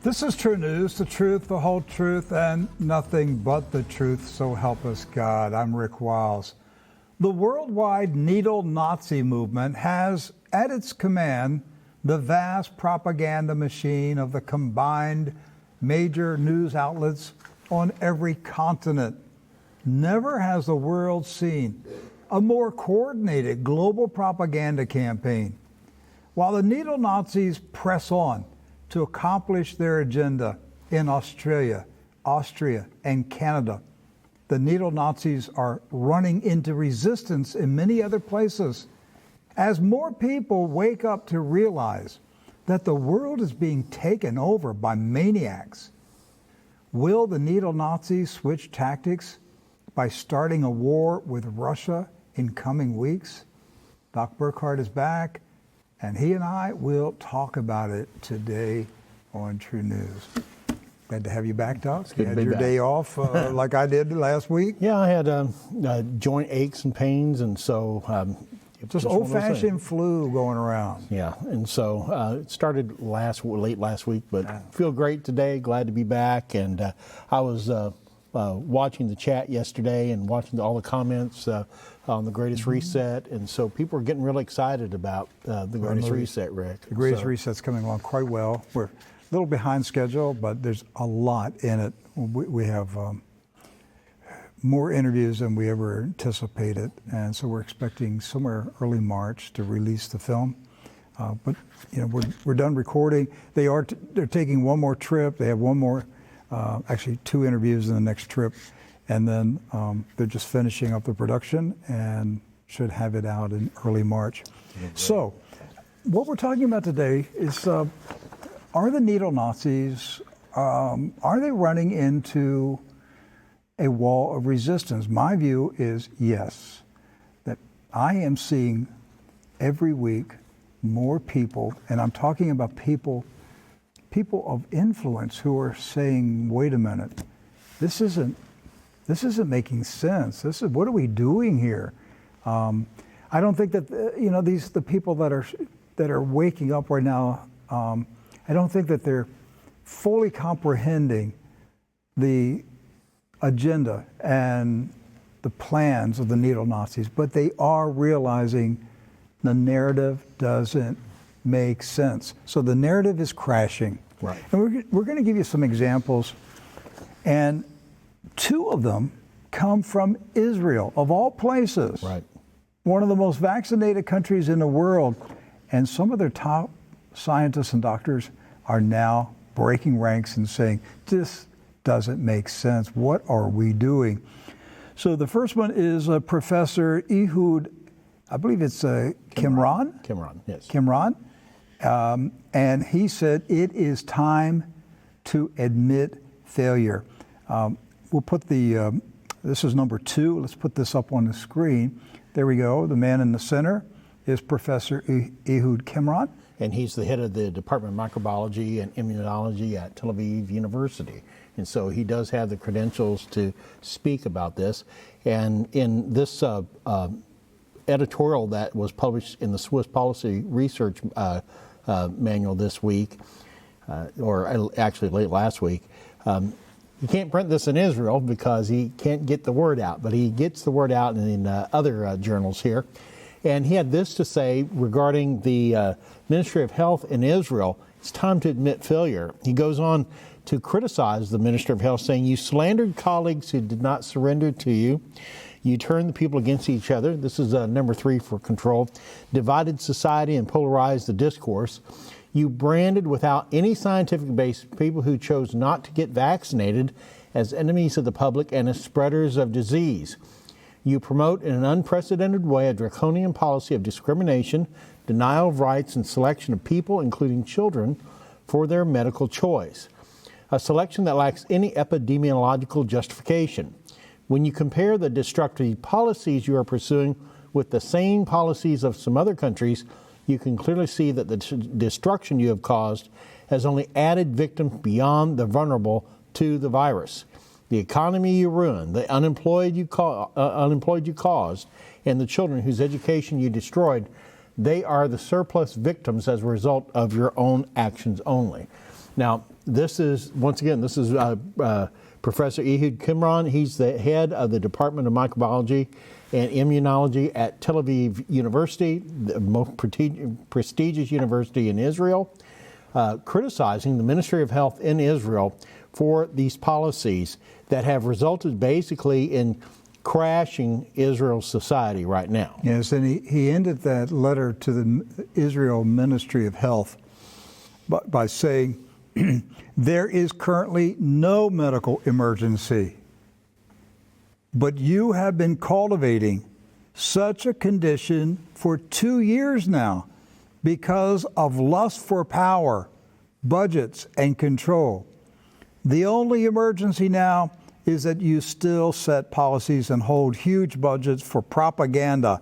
This is True News, the truth, the whole truth, and nothing but the truth, so help us God. I'm Rick Wiles. The worldwide neo-Nazi movement has at its command the vast propaganda machine of the combined major news outlets on every continent. Never has the world seen a more coordinated global propaganda campaign. While the neo-Nazis press on to accomplish their agenda in Australia, Austria, and Canada, the neo-Nazis are running into resistance in many other places. As more people wake up to realize that the world is being taken over by maniacs, will the neo-Nazis switch tactics by starting a war with Russia in coming weeks? Doc Burkhart is back, and he and I will talk about it today on True News. Glad to have you back, Doc. You had your day off like I did last week. Yeah, I had joint aches and pains, and so just old-fashioned flu going around. Yeah, and so it started late last week, but feel great today. Glad to be back, and I was watching the chat yesterday and watching all the comments on the Greatest Reset, and so people are getting really excited about the Greatest Reset, Rick. The Greatest Reset's coming along quite well. We're a little behind schedule, but there's a lot in it. We have more interviews than we ever anticipated, and so we're expecting somewhere early March to release the film. But you know, we're done recording. They're taking one more trip. They have one more, actually 2 interviews in the next trip, and then they're just finishing up the production and should have it out in early March. So, what we're talking about today is, are the neo-Nazis, are they running into a wall of resistance? My view is yes, that I am seeing every week more people, and I'm talking about people of influence who are saying, wait a minute, this isn't making sense. What are we doing here? I don't think that the people that are waking up right now, I don't think that they're fully comprehending the agenda and the plans of the neo-Nazis, but they are realizing the narrative doesn't make sense. So the narrative is crashing. Right. And we're going to give you some examples, and 2 of them come from Israel, of all places. Right. One of the most vaccinated countries in the world, and some of their top scientists and doctors are now breaking ranks and saying, this doesn't make sense. What are we doing? So the first one is Professor Ehud, I believe it's Kimron? Kimron, yes. Kimron. And he said, it is time to admit failure. We'll put this is number 2. Let's put this up on the screen. There we go. The man in the center is Professor Ehud Kimron. And he's the head of the Department of Microbiology and Immunology at Tel Aviv University. And so he does have the credentials to speak about this. And in this editorial that was published in the Swiss Policy Research Manual this week, or actually late last week, you can't print this in Israel because he can't get the word out, but he gets the word out in other journals here. And he had this to say regarding the Ministry of Health in Israel: it's time to admit failure. He goes on to criticize the Minister of Health, saying, you slandered colleagues who did not surrender to you. You turned the people against each other. This is number 3 for control. Divided society and polarized the discourse. You branded without any scientific base people who chose not to get vaccinated as enemies of the public and as spreaders of disease. You promote in an unprecedented way a draconian policy of discrimination, denial of rights, and selection of people, including children, for their medical choice. A selection that lacks any epidemiological justification. When you compare the destructive policies you are pursuing with the sane policies of some other countries, you can clearly see that the destruction you have caused has only added victims beyond the vulnerable to the virus. The economy you ruined, the unemployed you caused, and the children whose education you destroyed, they are the surplus victims as a result of your own actions only. Now, This is, once again, Professor Ehud Qimron. He's the head of the Department of Microbiology and Immunology at Tel Aviv University, the most prestigious university in Israel, criticizing the Ministry of Health in Israel for these policies that have resulted basically in crashing Israel's society right now. Yes, and he ended that letter to the Israel Ministry of Health by saying, there is currently no medical emergency, but you have been cultivating such a condition for 2 years now because of lust for power, budgets, and control. The only emergency now is that you still set policies and hold huge budgets for propaganda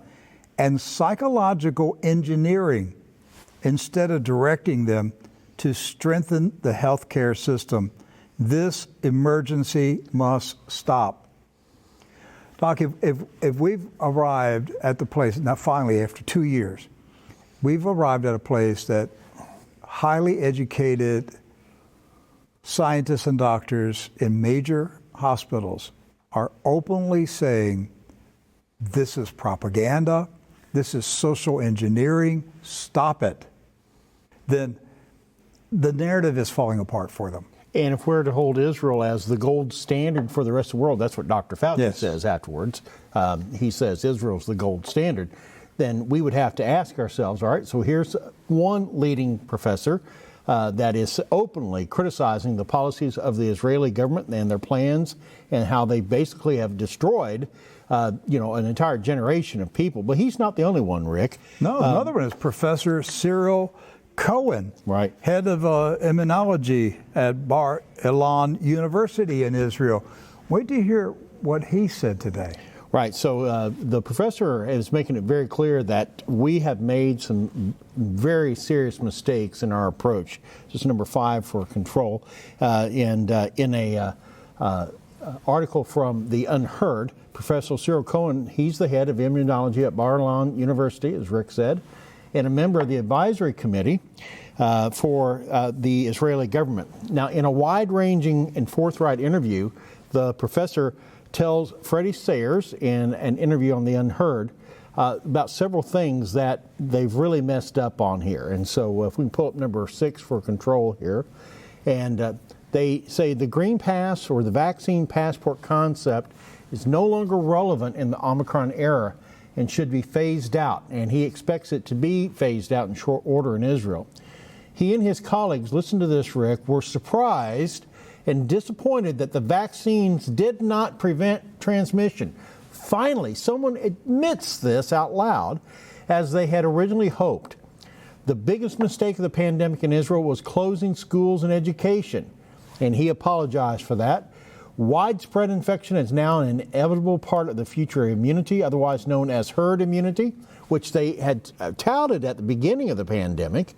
and psychological engineering instead of directing them to strengthen the healthcare system. This emergency must stop. Doc, if we've arrived at the place, now finally after 2 years, we've arrived at a place that highly educated scientists and doctors in major hospitals are openly saying, this is propaganda, this is social engineering, stop it, then the narrative is falling apart for them. And if we're to hold Israel as the gold standard for the rest of the world, that's what Dr. Fauci says afterwards. He says Israel's the gold standard. Then we would have to ask ourselves, all right, so here's one leading professor that is openly criticizing the policies of the Israeli government and their plans and how they basically have destroyed an entire generation of people. But he's not the only one, Rick. No, another one is Professor Cyril Cohen, right, head of immunology at Bar Ilan University in Israel. Wait to hear what he said today. Right. So the professor is making it very clear that we have made some very serious mistakes in our approach. This is number 5 for control. In a article from The Unheard, Professor Cyril Cohen, he's the head of immunology at Bar Ilan University, as Rick said, and a member of the advisory committee for the Israeli government. Now, in a wide-ranging and forthright interview, the professor tells Freddie Sayers in an interview on The Unheard about several things that they've really messed up on here. And so if we can pull up number 6 for control here, and they say the green pass or the vaccine passport concept is no longer relevant in the Omicron era and should be phased out, and he expects it to be phased out in short order in Israel. He and his colleagues, listen to this, Rick, were surprised and disappointed that the vaccines did not prevent transmission. Finally, someone admits this out loud, as they had originally hoped. The biggest mistake of the pandemic in Israel was closing schools and education, and he apologized for that. Widespread infection is now an inevitable part of the future immunity, otherwise known as herd immunity, which they had touted at the beginning of the pandemic.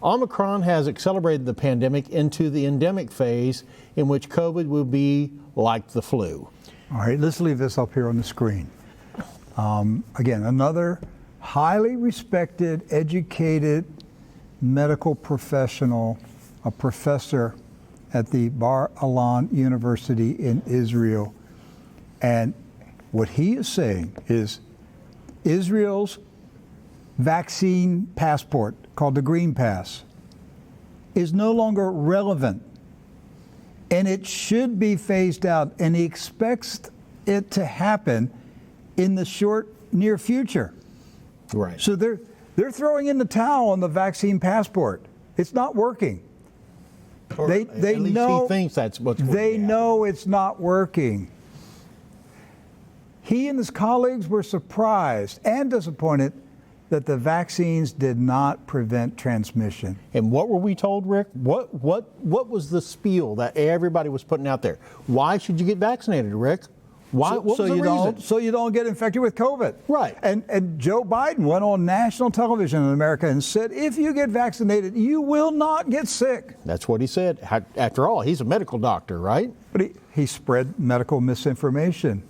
Omicron has accelerated the pandemic into the endemic phase, in which COVID will be like the flu. All right, let's leave this up here on the screen. Again, another highly respected, educated medical professional, a professor at the Bar Ilan University in Israel. And what he is saying is Israel's vaccine passport, called the Green Pass, is no longer relevant, and it should be phased out, and he expects it to happen in the near future. Right. So they're throwing in the towel on the vaccine passport. It's not working. They at least know he thinks that's what's going they to happen. know it's not working. He and his colleagues were surprised and disappointed that the vaccines did not prevent transmission. And what were we told, Rick? What was the spiel that everybody was putting out there? Why should you get vaccinated, Rick? Why? What was the reason? So you don't get infected with COVID. Right. And Joe Biden went on national television in America and said, if you get vaccinated, you will not get sick. That's what he said. After all, he's a medical doctor, right? But he spread medical misinformation.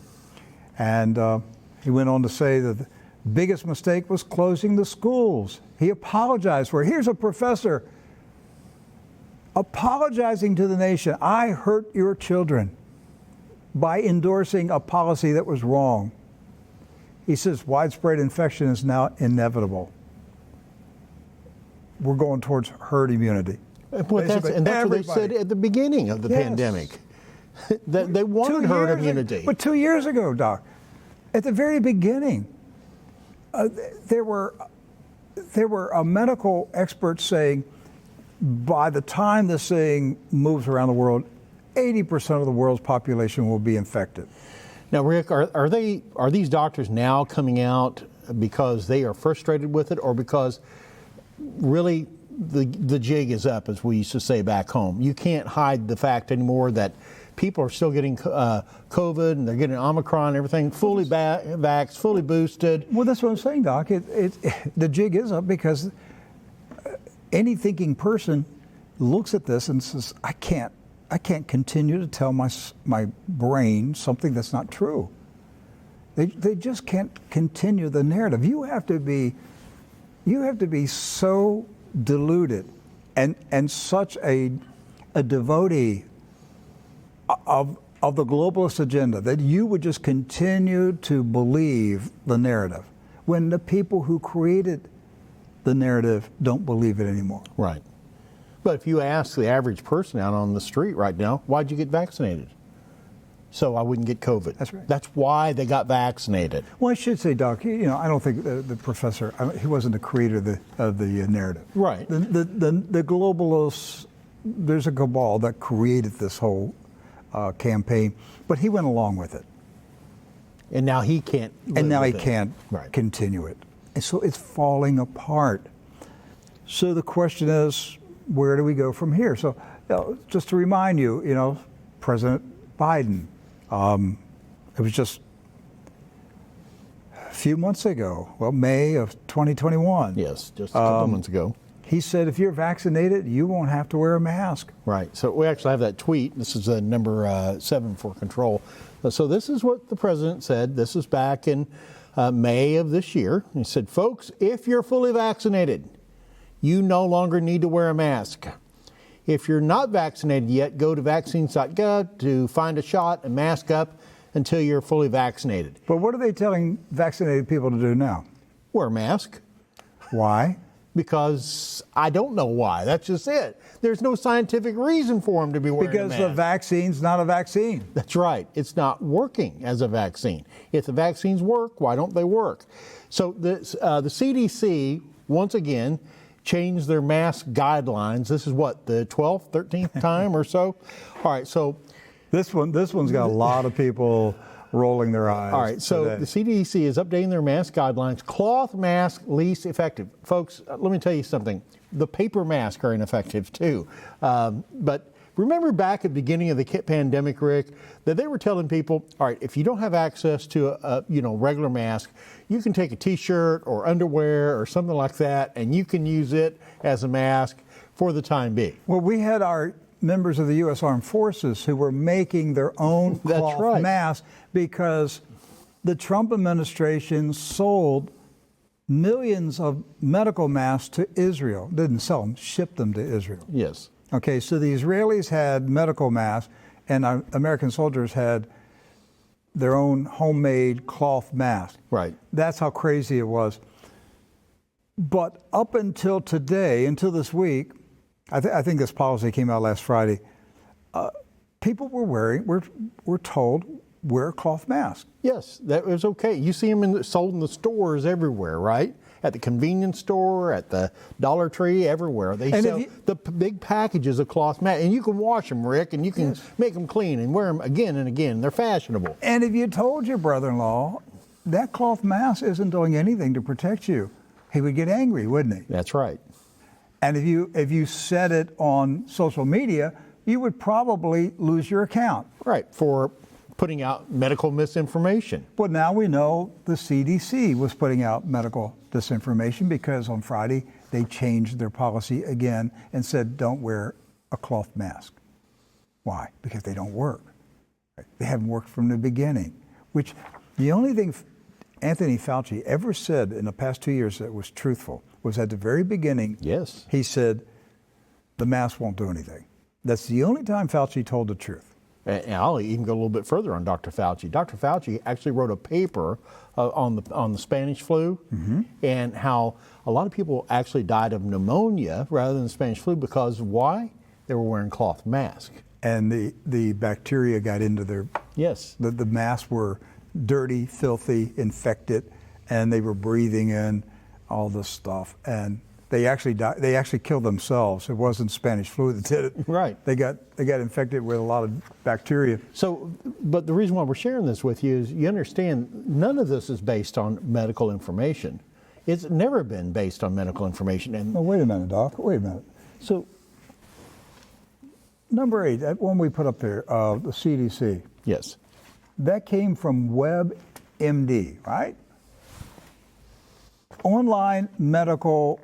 And he went on to say that the biggest mistake was closing the schools. He apologized for it. Here's a professor apologizing to the nation. I hurt your children by endorsing a policy that was wrong. He says widespread infection is now inevitable. We're going towards herd immunity. Well, that's what they said at the beginning of the pandemic. That they wanted herd immunity. But 2 years ago, Doc, at the very beginning, there were medical experts saying by the time this thing moves around the world, 80% of the world's population will be infected. Now, Rick, are these doctors now coming out because they are frustrated with it, or because really the jig is up, as we used to say back home? You can't hide the fact anymore that people are still getting COVID and they're getting Omicron and everything, fully vaxxed, fully boosted. Well, that's what I'm saying, Doc. The jig is up because any thinking person looks at this and says, I can't continue to tell my brain something that's not true. They just can't continue the narrative. You have to be so deluded and such a devotee of the globalist agenda that you would just continue to believe the narrative when the people who created the narrative don't believe it anymore. Right. But if you ask the average person out on the street right now, why'd you get vaccinated? So I wouldn't get COVID. That's right. That's why they got vaccinated. Well, I should say, Doc, I don't think the professor, he wasn't the creator of the narrative. Right. The globalists, there's a cabal that created this whole campaign, but he went along with it. And now he can't. Continue it. And so it's falling apart. So the question is, where do we go from here? So just to remind you, President Biden, it was just a few months ago, May of 2021. Yes, just a couple months ago. He said, if you're vaccinated, you won't have to wear a mask. Right. So we actually have that tweet. This is number 7 for control. So this is what the president said. This is back in May of this year. He said, folks, if you're fully vaccinated, you no longer need to wear a mask. If you're not vaccinated yet, go to vaccines.gov to find a shot and mask up until you're fully vaccinated. But what are they telling vaccinated people to do now? Wear a mask. Why? Because I don't know why. That's just it. There's no scientific reason for them to be wearing a mask. Because the vaccine's not a vaccine. That's right. It's not working as a vaccine. If the vaccines work, why don't they work? So the CDC, once again, changed their mask guidelines. This is what, the 12th, 13th time or so? All right, so this one's got a lot of people rolling their eyes. All right, so today. The CDC is updating their mask guidelines. Cloth mask least effective. Folks, let me tell you something. The paper masks are ineffective too. But remember back at the beginning of the pandemic, Rick, that they were telling people, all right, if you don't have access to a regular mask, you can take a T-shirt or underwear or something like that, and you can use it as a mask for the time being. Well, we had our members of the U.S. Armed Forces who were making their own cloth masks because the Trump administration sold millions of medical masks to Israel. Didn't sell them, shipped them to Israel. Yes. Okay, so the Israelis had medical masks, and our American soldiers had their own homemade cloth mask. Right. That's how crazy it was. But up until today, until this week, I think this policy came out last Friday, people were told, wear a cloth mask. Yes, that was okay. You see them sold in the stores everywhere, right? At the convenience store, at the Dollar Tree, everywhere. They sell the big packages of cloth masks. And you can wash them, Rick, and you can make them clean and wear them again and again. They're fashionable. And if you told your brother-in-law that cloth mask isn't doing anything to protect you, he would get angry, wouldn't he? That's right. And if you said it on social media, you would probably lose your account. Right, for putting out medical misinformation. But now we know the CDC was putting out medical disinformation because on Friday they changed their policy again and said don't wear a cloth mask. Why? Because they don't work. They haven't worked from the beginning. Which the only thing Anthony Fauci ever said in the past 2 years that was truthful was at the very beginning. Yes. He said, the mask won't do anything. That's the only time Fauci told the truth. And I'll even go a little bit further on Dr. Fauci. Dr. Fauci actually wrote a paper on the Spanish flu and how a lot of people actually died of pneumonia rather than Spanish flu because why? They were wearing cloth masks. And the bacteria got into their, Yes. the masks were dirty, filthy, infected, and they were breathing in all this stuff. And they actually died, they actually killed themselves. It wasn't Spanish flu that did it. Right. They got infected with a lot of bacteria. So, but the reason why we're sharing this with you is you understand none of this is based on medical information. It's never been based on medical information. And Oh, wait a minute, Doc. Wait a minute. So, number 8, that one we put up there, the CDC, yes, that came from WebMD, right? Online medical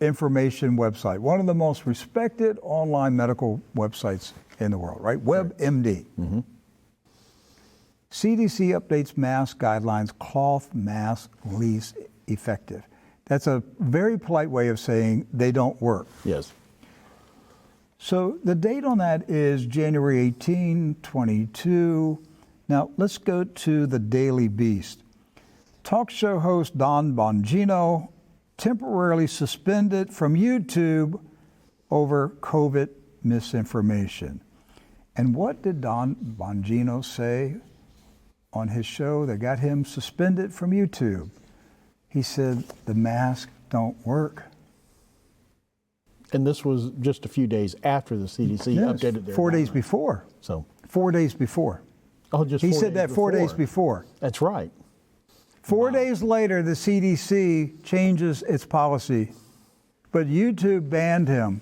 information website, one of the most respected online medical websites in the world, right? WebMD. CDC updates mask guidelines, cloth masks least effective. That's a very polite way of saying they don't work. yes. So the date on that is January 18, 22. Now let's go to the Daily Beast. Talk show host Don Bongino temporarily suspended from YouTube over COVID misinformation. And what did Don Bongino say on his show that got him suspended from YouTube? He said the masks don't work. And this was just a few days after the CDC Yes, updated their 4 days guidelines. before. So, 4 days before. oh, just He 4 said days that 4 days before. That's right. 4 days later, the CDC changes its policy, but YouTube banned him.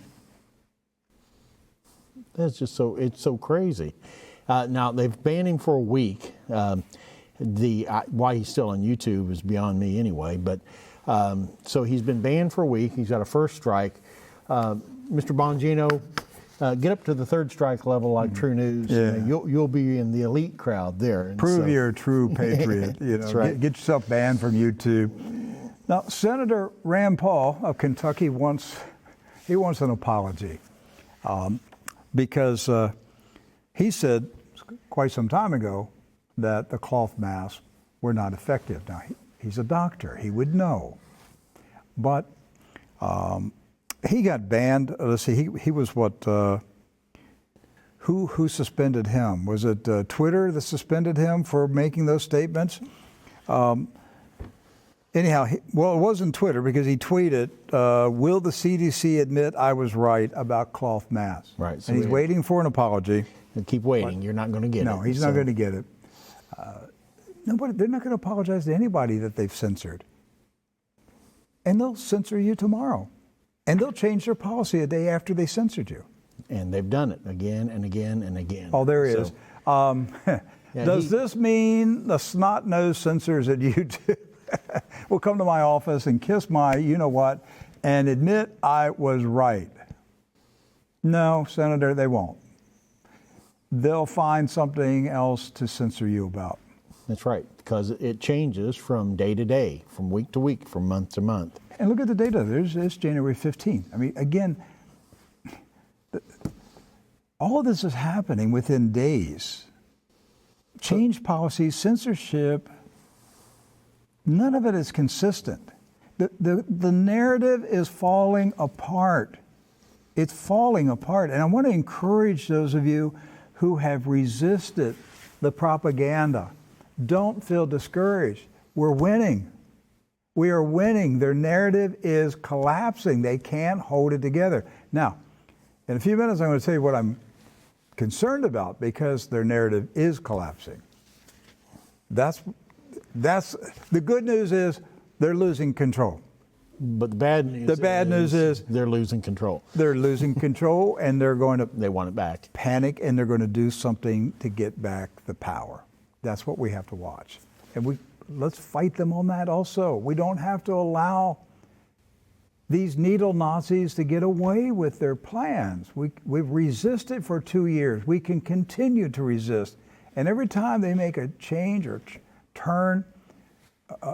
That's just it's so crazy. Now they've banned him for a week. Why he's still on YouTube is beyond me anyway. But so he's been banned for a week. He's got a first strike. Mr. Bongino, get up to the third strike level like True News. Yeah. You'll be in the elite crowd there. And Prove so- you're a true patriot. You know, That's right. get yourself banned from YouTube. Now, Senator Rand Paul of Kentucky wants an apology because he said quite some time ago that the cloth masks were not effective. Now, he's a doctor; he would know, but he got banned. Let's see, he was what? Who suspended him? Was it Twitter that suspended him for making those statements? Anyhow, it wasn't Twitter because he tweeted, will the CDC admit I was right about cloth masks? Right. So And he's waiting for an apology. Keep waiting. You're not going to get it. No, he's not going to get it. They're not going to apologize to anybody that they've censored. And they'll censor you tomorrow. And they'll change their policy a day after they censored you. And they've done it again and again and again. Oh, there he is. Yeah, Does this mean the snot-nosed censors at YouTube will come to my office and kiss my you-know-what and admit I was right? No, Senator, they won't. They'll find something else to censor you about. That's right, because it changes from day to day, from week to week, from month to month. And look at the data. It's January 15th. I mean, again, all of this is happening within days. Change policies, censorship, none of it is consistent. The narrative is falling apart. It's falling apart. And I want to encourage those of you who have resisted the propaganda. Don't feel discouraged. We're winning. We are winning. Their narrative is collapsing. They can't hold it together. Now, in a few minutes, I'm going to tell you what I'm concerned about because their narrative is collapsing. That's the good news is they're losing control. But the bad news is they're losing control. They're losing control and they're going to They want it back. panic and they're going to do something to get back the power. That's what we have to watch. And let's fight them on that also. We don't have to allow these needle Nazis to get away with their plans. We've resisted for 2 years. We can continue to resist. And every time they make a change or turn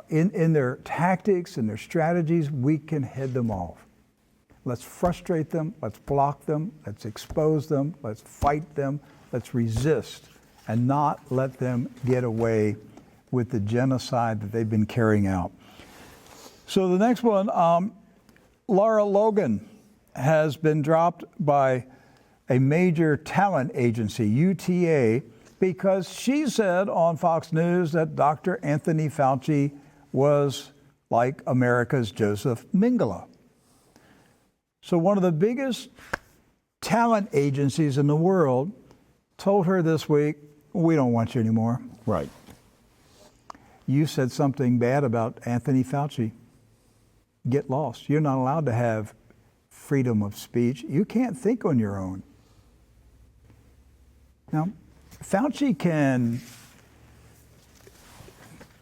in their tactics and their strategies, we can head them off. let's frustrate them, let's block them, let's expose them, let's fight them, let's resist, and not let them get away with the genocide that they've been carrying out. So the next one, Lara Logan has been dropped by a major talent agency, UTA, because she said on Fox News that Dr. Anthony Fauci was like America's Joseph Mengele. So one of the biggest talent agencies in the world told her this week, we don't want you anymore. Right. You said something bad about Anthony Fauci. Get lost. You're not allowed to have freedom of speech. You can't think on your own. Now, Fauci can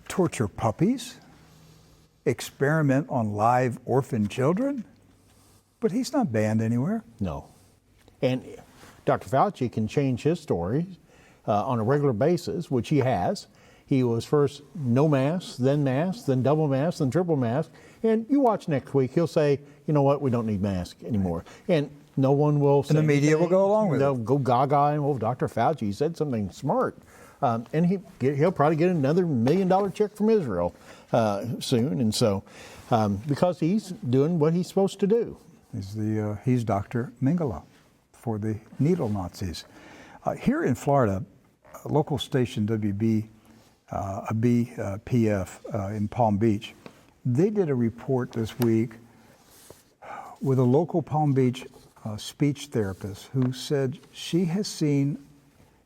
torture puppies, experiment on live orphan children, but he's not banned anywhere. No. And Dr. Fauci can change his story on a regular basis, which he has. He was first no mask, then double mask, then triple mask. And you watch next week, he'll say, you know what, we don't need masks anymore. And no one will say And the media anything. will go along with it. They'll go gaga and, well, Dr. Fauci said something smart. And he'll probably get another $1 million check from Israel soon. And so, because he's doing what he's supposed to do. He's Dr. Mengele for the needle Nazis. Here in Florida, a local station WBPF in Palm Beach, they did a report this week with a local Palm Beach speech therapist who said she has seen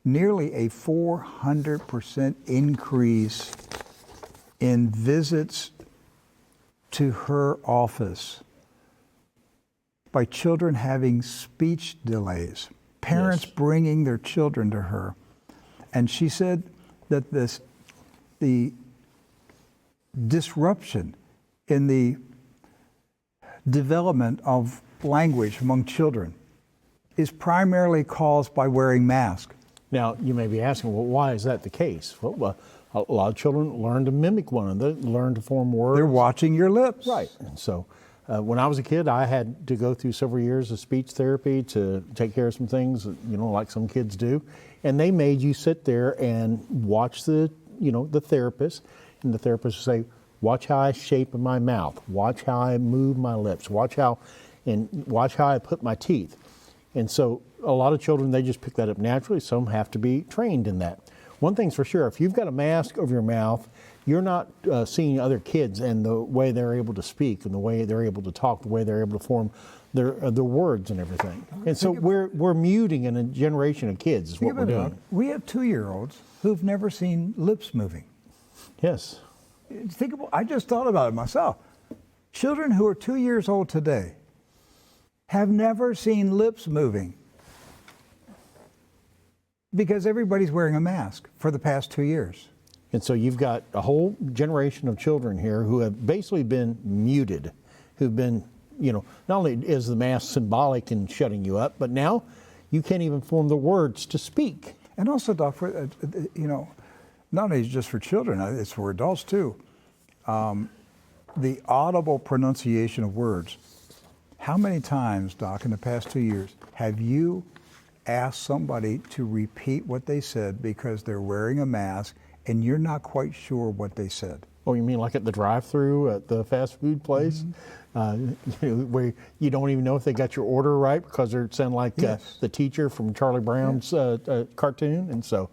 nearly a 400% increase in visits to her office by children having speech delays, parents bringing their children to her. And she said that the disruption in the development of language among children is primarily caused by wearing masks. Now, you may be asking, well, why is that the case? Well, a lot of children learn to mimic one another, learn to form words. They're watching your lips. Right. And so when I was a kid, I had to go through several years of speech therapy to take care of some things, like some kids do. And they made you sit there and watch the therapist. And the therapist would say, watch how I shape my mouth. Watch how I move my lips. Watch how I put my teeth. And so a lot of children, they just pick that up naturally. Some have to be trained in that. One thing's for sure, if you've got a mask over your mouth, you're not seeing other kids and the way they're able to speak and the way they're able to talk, the way they're able to form their words and everything. And so we're muting in a generation of kids is what we're doing. We have 2-year-olds who've never seen lips moving. Yes. I just thought about it myself. Children who are 2 years old today have never seen lips moving because everybody's wearing a mask for the past 2 years. And so you've got a whole generation of children here who have basically been muted, who've been, not only is the mask symbolic in shutting you up, but now you can't even form the words to speak. And also, Doc, not only just for children, it's for adults too. The audible pronunciation of words. How many times, Doc, in the past 2 years, have you asked somebody to repeat what they said because they're wearing a mask and you're not quite sure what they said? Oh, you mean like at the drive-thru at the fast food place? Where you don't even know if they got your order right because they sound like the teacher from Charlie Brown's cartoon. And so,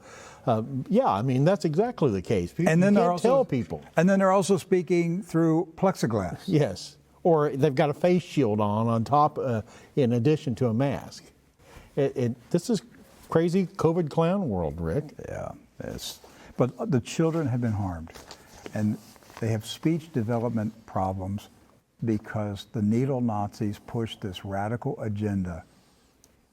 that's exactly the case. People, and then you can't tell people. And then they're also speaking through plexiglass. Yes. Or they've got a face shield on top in addition to a mask. This is crazy COVID clown world, Rick. Yeah, but the children have been harmed, and they have speech development problems because the needle Nazis pushed this radical agenda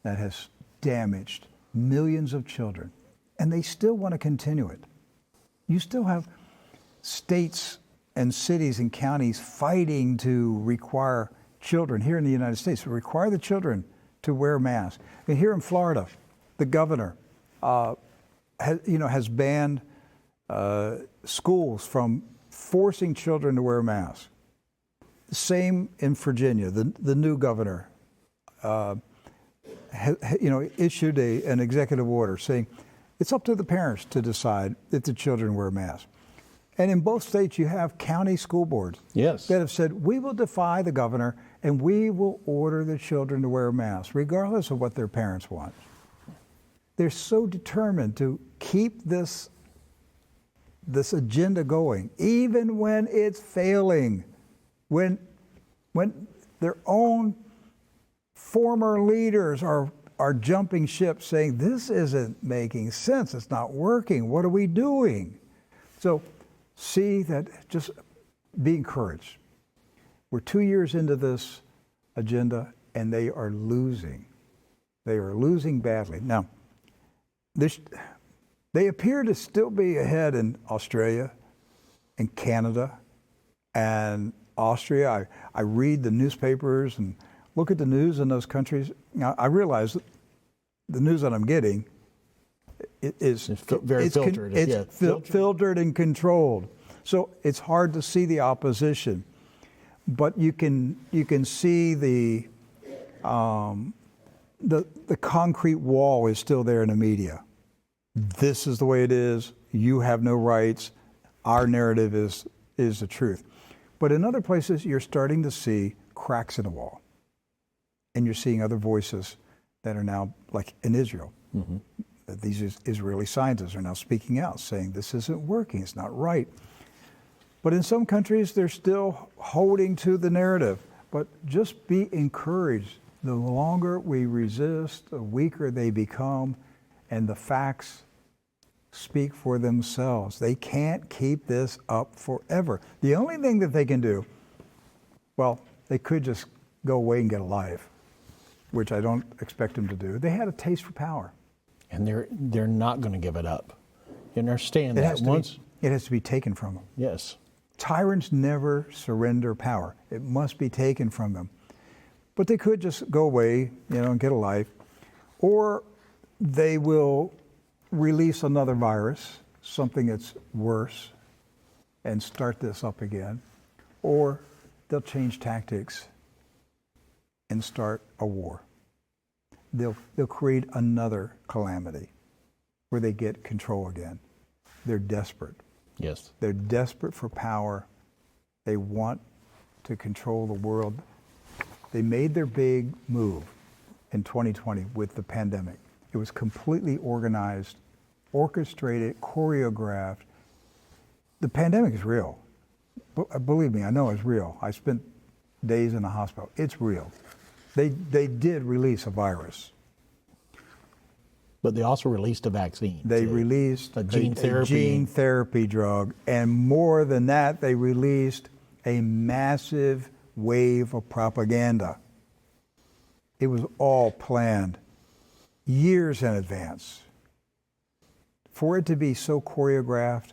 that has damaged millions of children, and they still want to continue it. You still have states and cities and counties fighting to require children here in the United States, to require the children to wear masks. And here in Florida, the governor has banned schools from forcing children to wear masks. Same in Virginia. The new governor, issued an executive order saying it's up to the parents to decide if the children wear masks. And in both states, you have county school boards Yes. that have said, we will defy the governor and we will order the children to wear masks, regardless of what their parents want. They're so determined to keep this agenda going, even when it's failing, when their own former leaders are jumping ship saying, this isn't making sense, it's not working, what are we doing? So see that, just be encouraged. We're 2 years into this agenda and they are losing. They are losing badly. Now, they appear to still be ahead in Australia and Canada and Austria. I read the newspapers and look at the news in those countries. Now, I realize that the news that I'm getting is very filtered. It's filtered and controlled. So it's hard to see the opposition, but you can see the concrete wall is still there in the media. This is the way it is. You have no rights. Our narrative is the truth. But in other places, you're starting to see cracks in the wall. And you're seeing other voices that are now, like in Israel, these Israeli scientists are now speaking out, saying this isn't working, it's not right. But in some countries, they're still holding to the narrative. But just be encouraged. The longer we resist, the weaker they become, and the facts speak for themselves. They can't keep this up forever. The only thing that they can do, well, they could just go away and get a life, which I don't expect them to do. They had a taste for power. And they're not going to give it up. You understand It that has once? it has to be taken from them. Yes. Tyrants never surrender power. It must be taken from them. But they could just go away, and get a life. Or they will release another virus, something that's worse, and start this up again. Or they'll change tactics and start a war. They'll create another calamity where they get control again. They're desperate. Yes. They're desperate for power. They want to control the world. They made their big move in 2020 with the pandemic. It was completely organized, orchestrated, choreographed. The pandemic is real. Believe me, I know it's real. I spent days in the hospital. It's real. They did release a virus. But they also released a vaccine. They released a gene therapy drug. And more than that, they released a massive wave of propaganda. It was all planned years in advance. For it to be so choreographed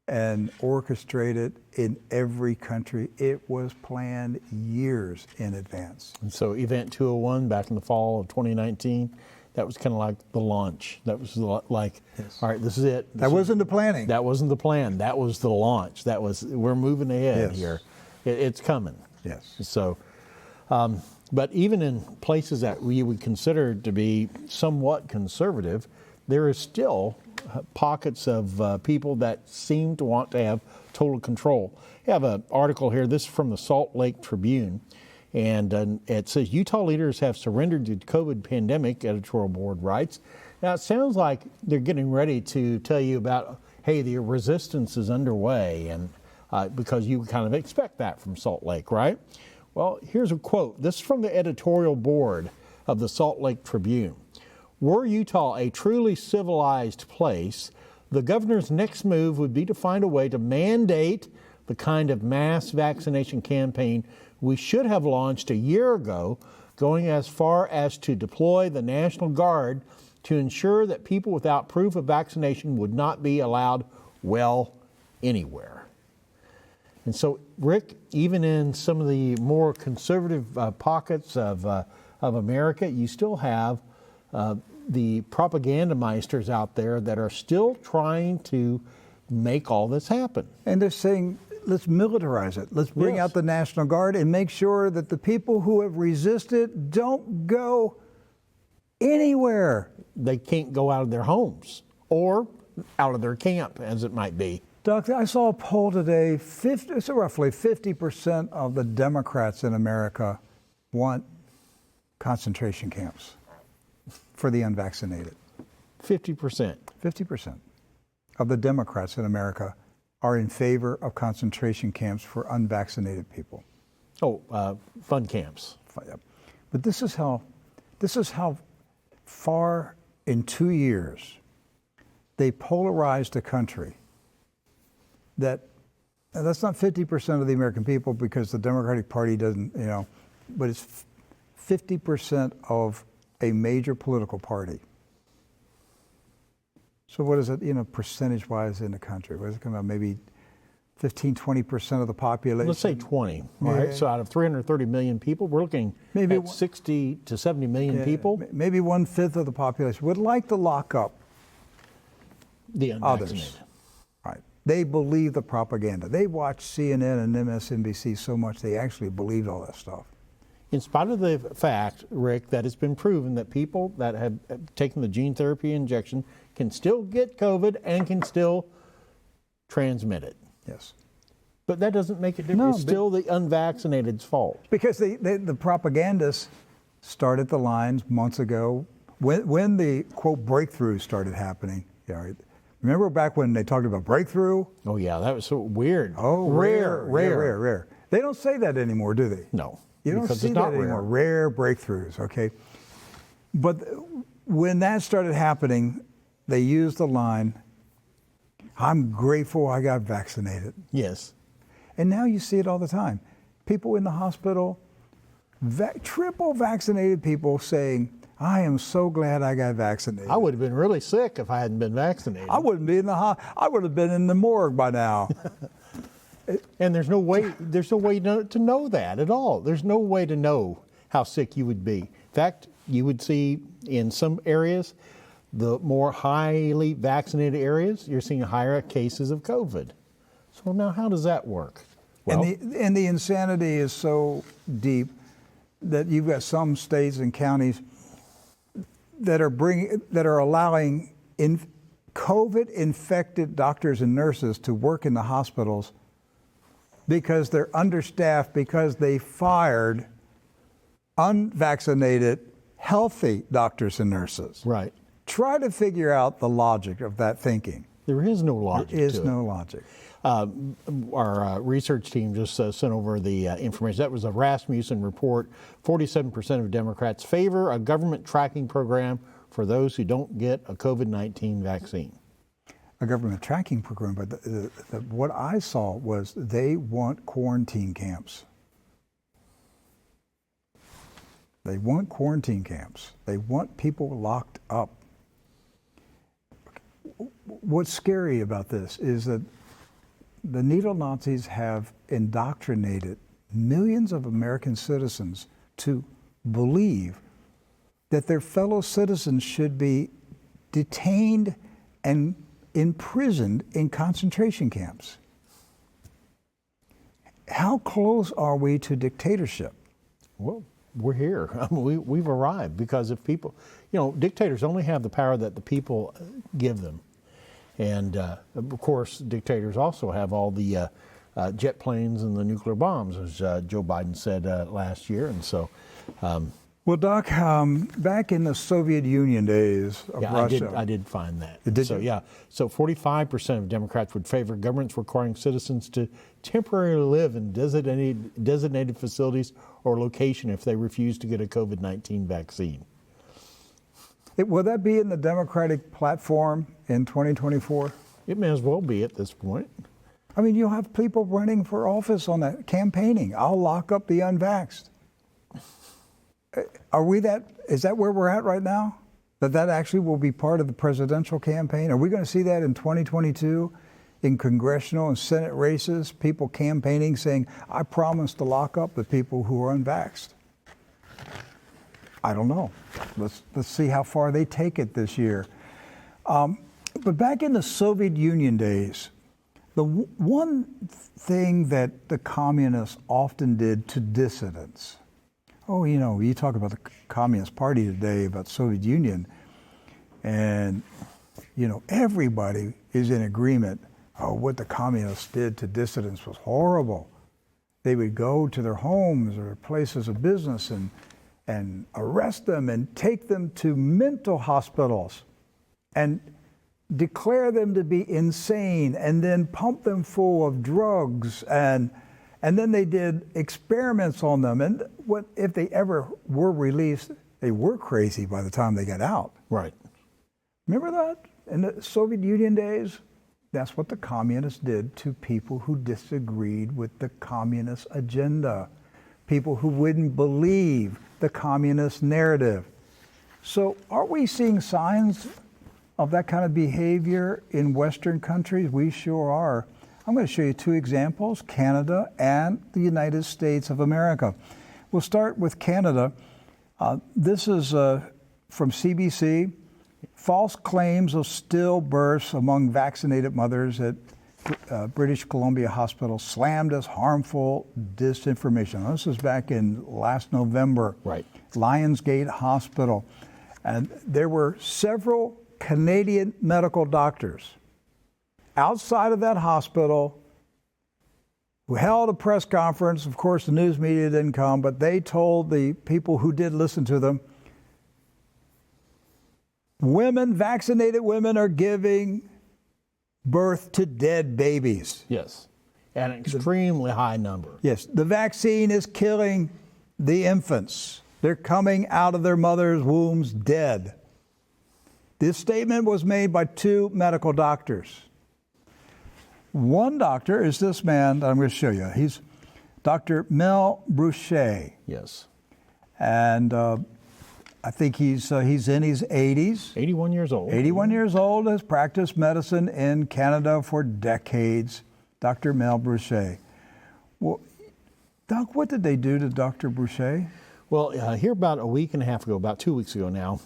and orchestrated in every country, it was planned years in advance. And so Event 201 back in the fall of 2019, that was kind of like the launch. That was like, yes. All right, this is it. That wasn't the planning. That wasn't the plan. That was the launch. That was, we're moving ahead yes. here. It's coming. Yes. So, but even in places that we would consider to be somewhat conservative, there is still pockets of people that seem to want to have total control. I have an article here. This is from the Salt Lake Tribune. And it says, Utah leaders have surrendered to the COVID pandemic, editorial board writes. Now, it sounds like they're getting ready to tell you about, hey, the resistance is underway, and because you kind of expect that from Salt Lake, right? Well, here's a quote. This is from the editorial board of the Salt Lake Tribune. Were Utah a truly civilized place, the governor's next move would be to find a way to mandate the kind of mass vaccination campaign we should have launched a year ago, going as far as to deploy the National Guard to ensure that people without proof of vaccination would not be allowed, well, anywhere. And so, Rick, even in some of the more conservative pockets of America, you still have the propaganda meisters out there that are still trying to make all this happen. And they're saying let's militarize it. Let's bring Yes. out the National Guard and make sure that the people who have resisted don't go anywhere. They can't go out of their homes or out of their camp, as it might be. Doc, I saw a poll today, so roughly 50% of the Democrats in America want concentration camps for the unvaccinated. 50%. 50% of the Democrats in America are in favor of concentration camps for unvaccinated people. Oh, fun camps. But this is how far in 2 years they polarized a country that's not 50% of the American people, because the Democratic Party doesn't, but it's 50% of a major political party. So what is it, percentage-wise in the country? What does it come out? Maybe 15, 20% of the population? Let's say 20, right? Yeah. So out of 330 million people, we're looking Maybe at 60 to 70 million people. Maybe 1/5 of the population would like to lock up The unvaccinated. others. Right. They believe the propaganda. They watch CNN and MSNBC so much they actually believed all that stuff. In spite of the fact, Rick, that it's been proven that people that have taken the gene therapy injection can still get COVID and can still transmit it. Yes. But that doesn't make it different. No, It's still the unvaccinated's fault. Because the propagandists started the lines months ago when the, quote, breakthrough started happening. Yeah, right. Remember back when they talked about breakthrough? Oh, yeah, that was so weird. Oh, rare. They don't say that anymore, do they? No. You don't because see it's that not anymore. Rare breakthroughs, okay? But when that started happening, they used the line, I'm grateful I got vaccinated. Yes. And now you see it all the time. People in the hospital, triple vaccinated people saying, I am so glad I got vaccinated. I would have been really sick if I hadn't been vaccinated. I wouldn't be in the I would have been in the morgue by now. And there's no way to know that at all. There's no way to know how sick you would be. In fact, you would see in some areas, the more highly vaccinated areas, you're seeing higher cases of COVID. So now how does that work? Well, And the insanity is so deep that you've got some states and counties that are allowing COVID infected doctors and nurses to work in the hospitals because they're understaffed, because they fired unvaccinated, healthy doctors and nurses. right. Try to figure out the logic of that thinking. There is no logic There is to it. no logic. Our research team just sent over the information. That was a Rasmussen report. 47% of Democrats favor a government tracking program for those who don't get a COVID-19 vaccine. A government tracking program, but what I saw was they want quarantine camps. They want quarantine camps. They want people locked up. What's scary about this is that the neo-Nazis have indoctrinated millions of American citizens to believe that their fellow citizens should be detained and imprisoned in concentration camps. How close are we to dictatorship? Well, we're here. I mean, we've arrived because if people, dictators only have the power that the people give them. And of course, dictators also have all the jet planes and the nuclear bombs, as Joe Biden said last year. And so, Well, Doc, back in the Soviet Union days of Russia, I did find that. Did so you? yeah, so 45% of Democrats would favor governments requiring citizens to temporarily live in designated facilities or location if they refuse to get a COVID-19 vaccine. Will that be in the Democratic platform in 2024? It may as well be at this point. I mean, you'll have people running for office on that, campaigning. I'll lock up the unvaxxed. Is that where we're at right now? That actually will be part of the presidential campaign? Are we going to see that in 2022 in congressional and Senate races, people campaigning saying, I promise to lock up the people who are unvaxxed? I don't know. Let's see how far they take it this year. But back in the Soviet Union days, one thing that the communists often did to dissidents, oh, you talk about the Communist Party today, about Soviet Union, and, everybody is in agreement, oh, what the communists did to dissidents was horrible. They would go to their homes or places of business and arrest them and take them to mental hospitals and declare them to be insane and then pump them full of drugs and then they did experiments on them, and what if they ever were released, they were crazy by the time they got out. Right. Remember that in the Soviet Union days? That's what the communists did to people who disagreed with the communist agenda, people who wouldn't believe the communist narrative. So are we seeing signs of that kind of behavior in Western countries? We sure are. I'm going to show you two examples, Canada and the United States of America. We'll start with Canada. This is from CBC. False claims of stillbirths among vaccinated mothers at British Columbia Hospital slammed as harmful disinformation. Now, this is back in last November. Right. Lionsgate Hospital. And there were several Canadian medical doctors outside of that hospital who held a press conference. Of course, the news media didn't come, but they told the people who did listen to them, vaccinated women are giving birth to dead babies. Yes. An extremely high number. Yes, the vaccine is killing the infants. They're coming out of their mother's wombs dead. This statement was made by two medical doctors. One doctor is this man that I'm going to show you. He's Dr. Mel Bruchet. Yes. And I think he's in his 80s. 81 years old. 81 years old, has practiced medicine in Canada for decades. Dr. Mel Bruchet. Well, Doc, what did they do to Dr. Bruchet? Well, here about a week and a half ago, about 2 weeks ago now,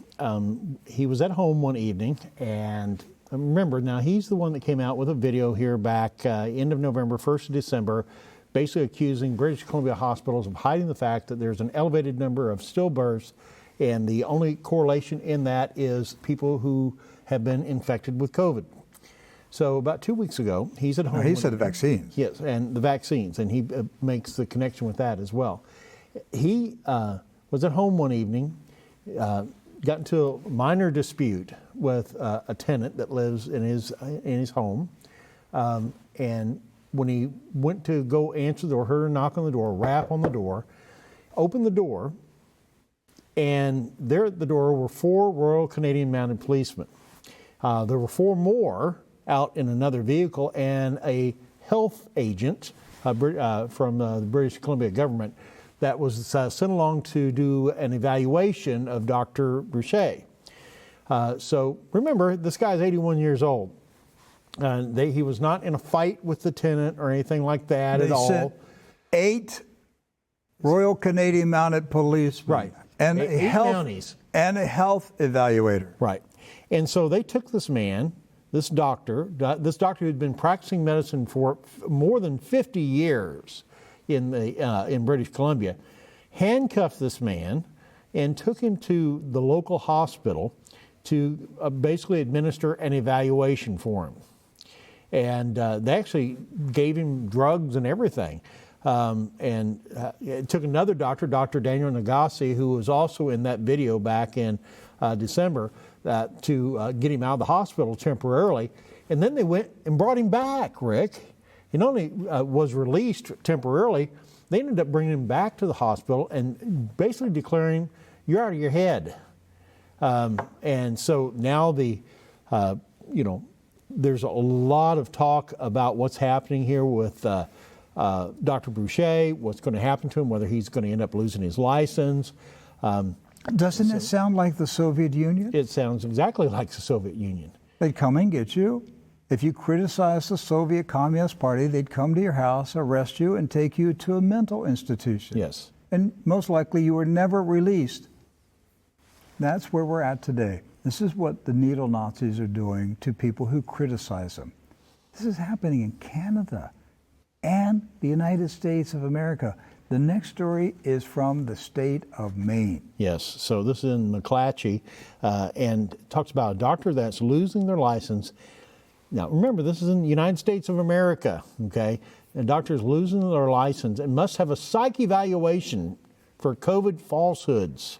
he was at home one evening, and remember, now he's the one that came out with a video here back end of November, 1st of December, basically accusing British Columbia hospitals of hiding the fact that there's an elevated number of stillbirths, and the only correlation in that is people who have been infected with COVID. So about 2 weeks ago, he's at home. He said the vaccines. Yes, and the vaccines, and he makes the connection with that as well. He was at home one evening, got into a minor dispute with a tenant that lives in his home, and when he went to go answer the door, heard a knock on the door, rap on the door, opened the door, and there at the door were 4 Royal Canadian Mounted Policemen. There were 4 more out in another vehicle, and a health agent from the British Columbia government that was sent along to do an evaluation of Dr. Bruchet. So remember, this guy's 81 years old. He was not in a fight with the tenant or anything like that at all. Sent 8 Royal Canadian Mounted Police, right, and eight a mounties, and a health evaluator, right. And so they took this man, this doctor who had been practicing medicine for more than 50 years in British Columbia, handcuffed this man and took him to the local hospital to basically administer an evaluation for him. And they actually gave him drugs and everything. It took another doctor, Dr. Daniel Nagase, who was also in that video back in December, to get him out of the hospital temporarily. And then they went and brought him back, Rick. He not only was released temporarily, they ended up bringing him back to the hospital and basically declaring, you're out of your head. And so now there's a lot of talk about what's happening here with Dr. Bruchet, what's going to happen to him, whether he's going to end up losing his license. Doesn't it sound like the Soviet Union? It sounds exactly like the Soviet Union. They'd come and get you. If you criticize the Soviet Communist Party, they'd come to your house, arrest you, and take you to a mental institution. Yes. And most likely you were never released. That's where we're at today. This is what the needle Nazis are doing to people who criticize them. This is happening in Canada and the United States of America. The next story is from the state of Maine. Yes, so this is in McClatchy, and talks about a doctor that's losing their license. Now, remember, this is in the United States of America, okay? A doctor is losing their license and must have a psych evaluation for COVID falsehoods,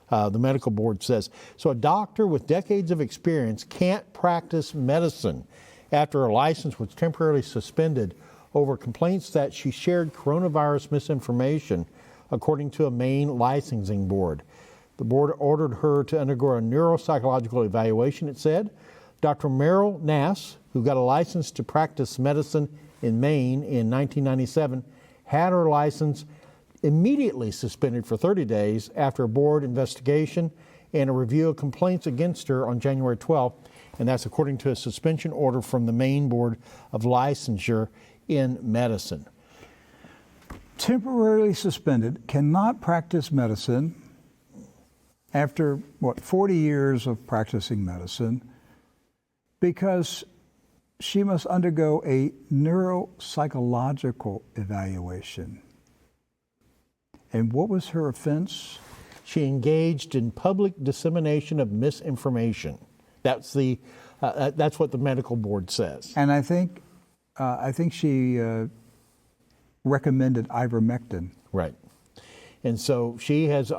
the medical board says. So a doctor with decades of experience can't practice medicine after her license was temporarily suspended over complaints that she shared coronavirus misinformation, according to a Maine licensing board. The board ordered her to undergo a neuropsychological evaluation, it said. Dr. Merrill Nass, who got a license to practice medicine in Maine in 1997, had her license immediately suspended for 30 days after a board investigation and a review of complaints against her on January 12th, and that's according to a suspension order from the Maine Board of Licensure in Medicine. Temporarily suspended, cannot practice medicine after, 40 years of practicing medicine, because she must undergo a neuropsychological evaluation. And what was her offense? She engaged in public dissemination of misinformation. That's what the medical board says. And I think she recommended ivermectin. Right. And so she has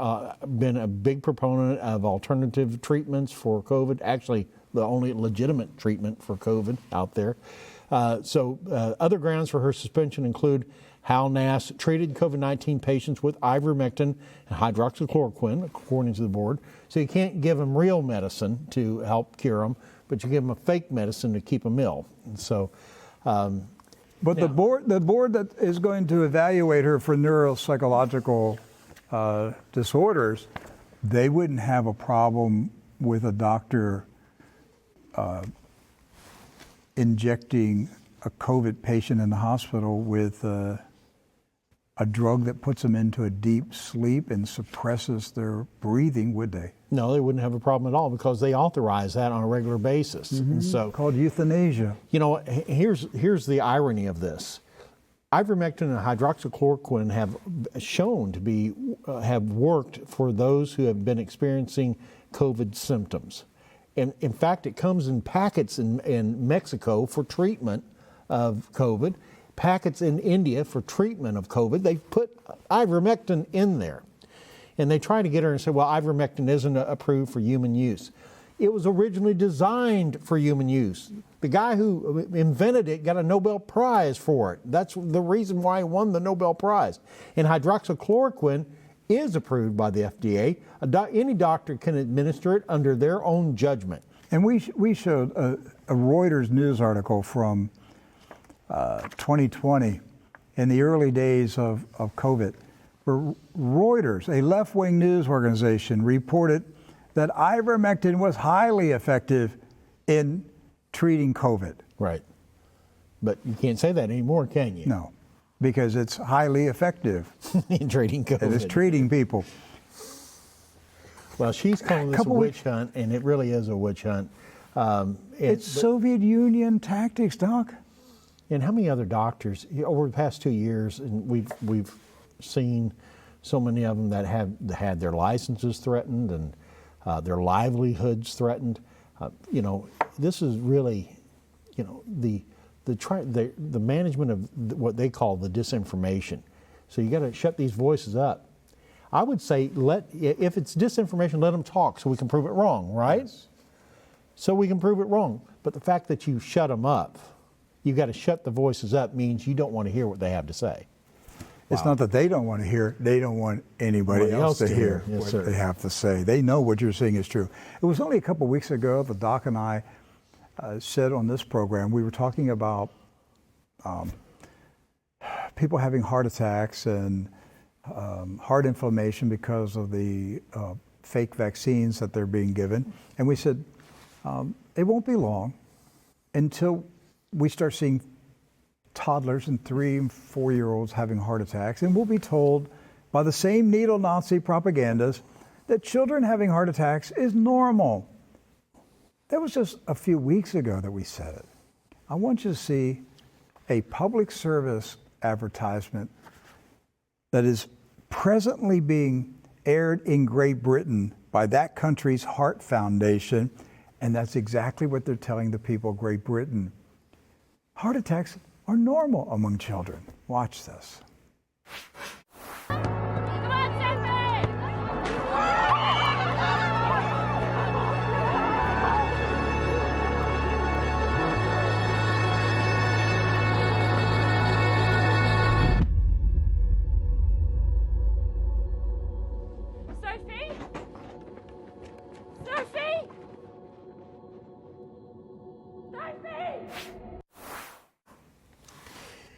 been a big proponent of alternative treatments for COVID, actually the only legitimate treatment for COVID out there. Other grounds for her suspension include how Nass treated COVID-19 patients with ivermectin and hydroxychloroquine, according to the board. So you can't give them real medicine to help cure them, but you give them a fake medicine to keep them ill. And so, but the board that is going to evaluate her for neuropsychological disorders, they wouldn't have a problem with a doctor injecting a COVID patient in the hospital with a drug that puts them into a deep sleep and suppresses their breathing, would they? No, they wouldn't have a problem at all because they authorize that on a regular basis. Mm-hmm. And so, called euthanasia. You know, here's the irony of this. Ivermectin and hydroxychloroquine have shown to be have worked for those who have been experiencing COVID symptoms. And in fact, it comes in packets in Mexico for treatment of COVID, packets in India for treatment of COVID. They put ivermectin in there. And they try to get her and say, well, ivermectin isn't approved for human use. It was originally designed for human use. The guy who invented it got a Nobel Prize for it. That's the reason why he won the Nobel Prize. And hydroxychloroquine is approved by the FDA. Any doctor can administer it under their own judgment. And we showed a Reuters news article from 2020 in the early days of COVID, where Reuters, a left-wing news organization, reported that ivermectin was highly effective in treating COVID. Right. But you can't say that anymore, can you? No, because it's highly effective in treating COVID. It is treating people. Well, she's calling this a witch hunt, and it really is a witch hunt. It's Soviet Union tactics, Doc. And how many other doctors over the past 2 years, and we've seen so many of them that have had their licenses threatened and their livelihoods threatened. This is really, the management of what they call the disinformation. So you got to shut these voices up. I would say if it's disinformation, let them talk so we can prove it wrong, right? Yes. So we can prove it wrong. But the fact that you shut them up, you got to shut the voices up means you don't want to hear what they have to say. It's not that they don't want to hear, they don't want anybody else to hear what they have to say. They know what you're saying is true. It was only a couple of weeks ago that Doc and I said on this program, we were talking about people having heart attacks and heart inflammation because of the fake vaccines that they're being given. And we said, it won't be long until we start seeing toddlers and 3- and 4-year-olds having heart attacks, and we'll be told by the same neo-Nazi propagandists that children having heart attacks is normal. That was just a few weeks ago that we said it. I want you to see a public service advertisement that is presently being aired in Great Britain by that country's Heart Foundation, and that's exactly what they're telling the people of Great Britain. Heart attacks are normal among children. Watch this.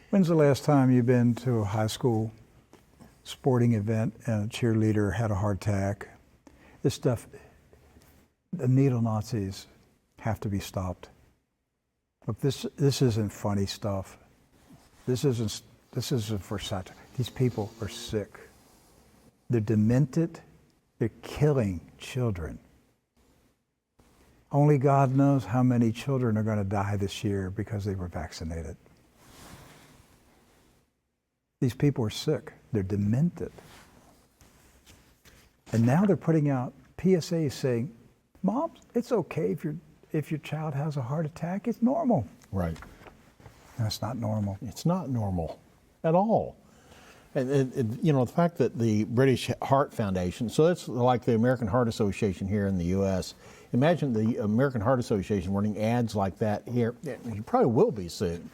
When's the last time you've been to a high school sporting event and a cheerleader had a heart attack? This stuff, the needle Nazis have to be stopped. Look, this isn't funny stuff. This isn't for satire. These people are sick. They're demented. They're killing children. Only God knows how many children are going to die this year because they were vaccinated. These people are sick. They're demented. And now they're putting out PSAs saying, Moms, it's okay if your child has a heart attack. It's normal. Right. That's not normal. It's not normal at all. And you know, the fact that the British Heart Foundation, so it's like the American Heart Association here in the U.S. Imagine the American Heart Association running ads like that here. You probably will be soon.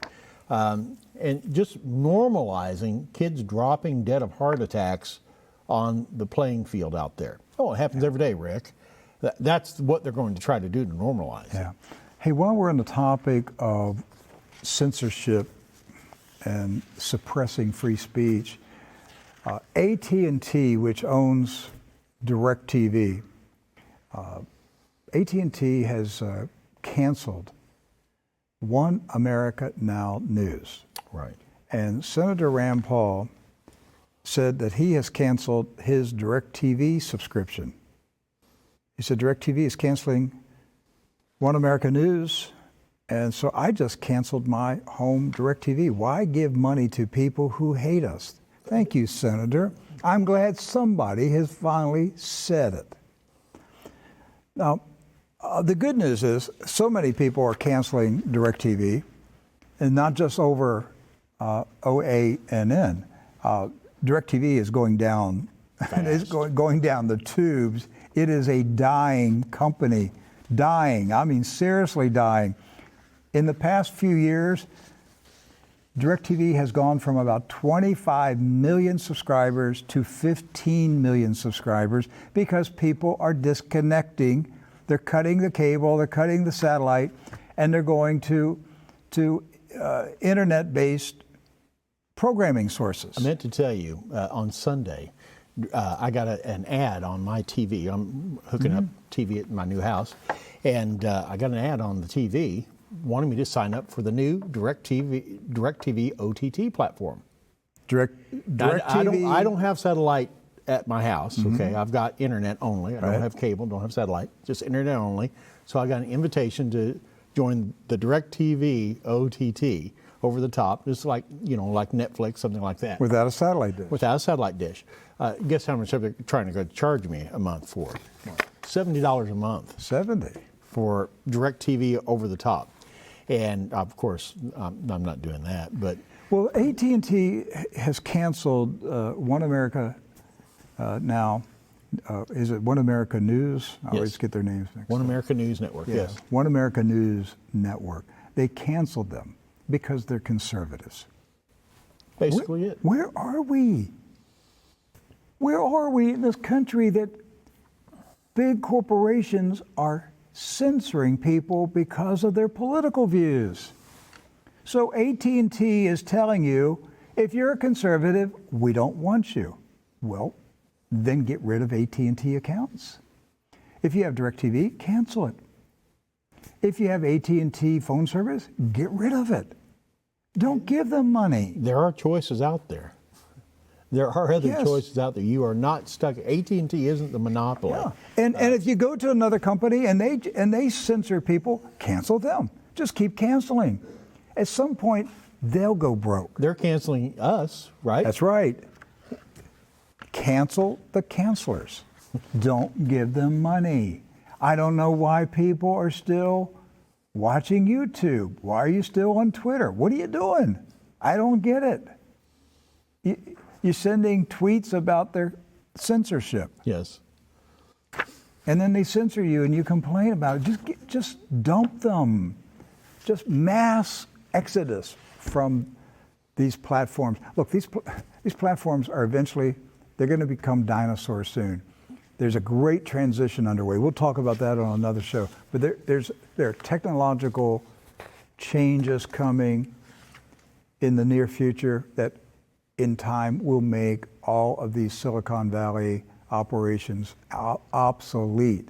And just normalizing kids dropping dead of heart attacks on the playing field out there. Oh, it happens every day, Rick. That's what they're going to try to do to normalize. Yeah. Hey, while we're on the topic of censorship and suppressing free speech, AT&T, which owns DirecTV, AT&T has canceled One America Now News. Right. And Senator Rand Paul said that he has canceled his DirecTV subscription. He said DirecTV is canceling One America News, and so I just canceled my home DirecTV. Why give money to people who hate us? Thank you, Senator. I'm glad somebody has finally said it. Now, the good news is so many people are canceling DirecTV, and not just over OANN. DirecTV is going down. It's going down the tubes. It is a dying company. Dying. I mean, seriously dying. In the past few years, DirecTV has gone from about 25 million subscribers to 15 million subscribers because people are disconnecting. They're cutting the cable, they're cutting the satellite, and they're going to internet-based programming sources. I meant to tell you, on Sunday, I got an ad on my TV. I'm hooking up TV at my new house, and I got an ad on the TV wanting me to sign up for the new DirecTV OTT platform. DirecTV. I don't have satellite at my house. Okay, I've got internet only. I don't have cable, don't have satellite, just internet only. So I got an invitation to join the DirecTV OTT over the top, just like like Netflix, something like that. Without a satellite dish. Without a satellite dish. Guess how much they're trying to charge me a month for? $70 a month. 70 for DirecTV over the top. And of course, I'm not doing that. But well, AT&T has canceled One America Now. Is it One America News? I always get their names mixed up. One America News Network. Yes. One America News Network. They canceled them because they're conservatives. Basically it. Where are we? Where are we in this country that big corporations are censoring people because of their political views? So AT&T is telling you, if you're a conservative, we don't want you. Well, then get rid of AT&T accounts. If you have DirecTV, cancel it. If you have AT&T phone service, get rid of it. Don't give them money. There are choices out there. There are other choices out there. You are not stuck. AT&T isn't the monopoly. Yeah. And if you go to another company and they censor people, cancel them. Just keep canceling. At some point, they'll go broke. They're canceling us, right? That's right. Cancel the cancelers. Don't give them money. I don't know why people are still watching YouTube. Why are you still on Twitter? What are you doing? I don't get it. You're sending tweets about their censorship. Yes. And then they censor you and you complain about it. Just dump them. Just mass exodus from these platforms. Look, these platforms are eventually, they're going to become dinosaurs soon. There's a great transition underway. We'll talk about that on another show. But there are technological changes coming in the near future that in time will make all of these Silicon Valley operations obsolete.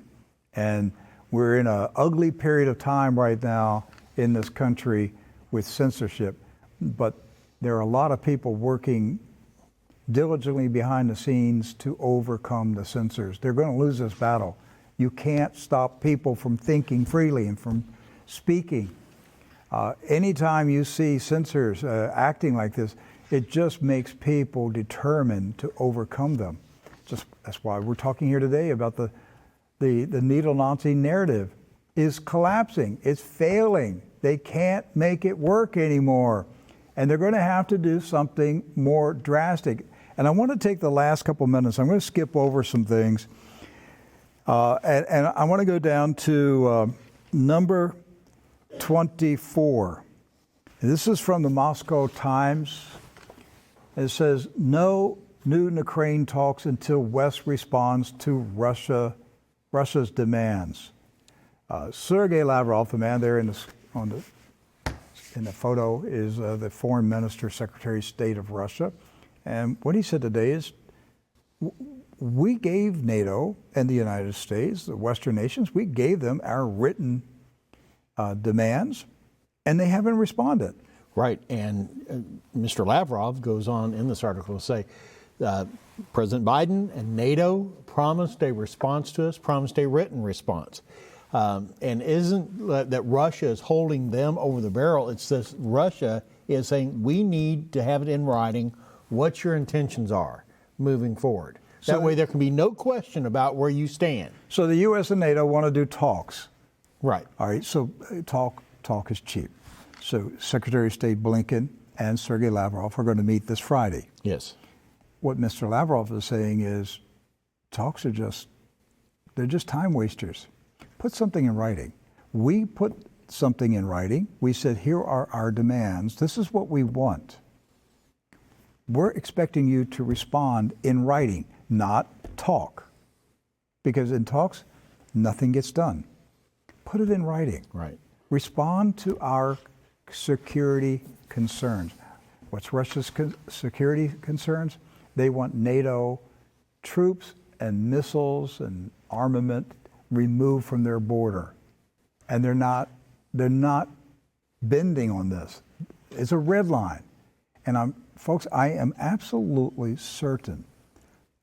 And we're in an ugly period of time right now in this country with censorship. But there are a lot of people working diligently behind the scenes to overcome the censors. They're going to lose this battle. You can't stop people from thinking freely and from speaking. Anytime you see censors acting like this, it just makes people determined to overcome them. That's why we're talking here today about the neo-Nazi narrative is collapsing. It's failing. They can't make it work anymore. And they're going to have to do something more drastic. And I want to take the last couple minutes. I'm going to skip over some things. And I want to go down to number 24. And this is from the Moscow Times. It says, no new Ukraine talks until West responds to Russia's demands. Sergei Lavrov, the man there in the photo, is the Foreign Minister, Secretary of State of Russia. And what he said today is, we gave NATO and the United States, the Western nations, we gave them our written demands, and they haven't responded. Right, and Mr. Lavrov goes on in this article to say, President Biden and NATO promised a response to us, promised a written response. And isn't that Russia is holding them over the barrel? It's this Russia is saying, we need to have it in writing what your intentions are moving forward. That way there can be no question about where you stand. So the U.S. and NATO want to do talks. Right. All right, so talk is cheap. So Secretary of State Blinken and Sergei Lavrov are going to meet this Friday. Yes. What Mr. Lavrov is saying is talks are they're just time wasters. Put something in writing. We put something in writing. We said, here are our demands. This is what we want. We're expecting you to respond in writing, not talk. Because in talks, nothing gets done. Put it in writing. Right. Respond to our security concerns. What's Russia's security concerns? They want NATO troops and missiles and armament removed from their border. And they're not bending on this. It's a red line. And folks, I am absolutely certain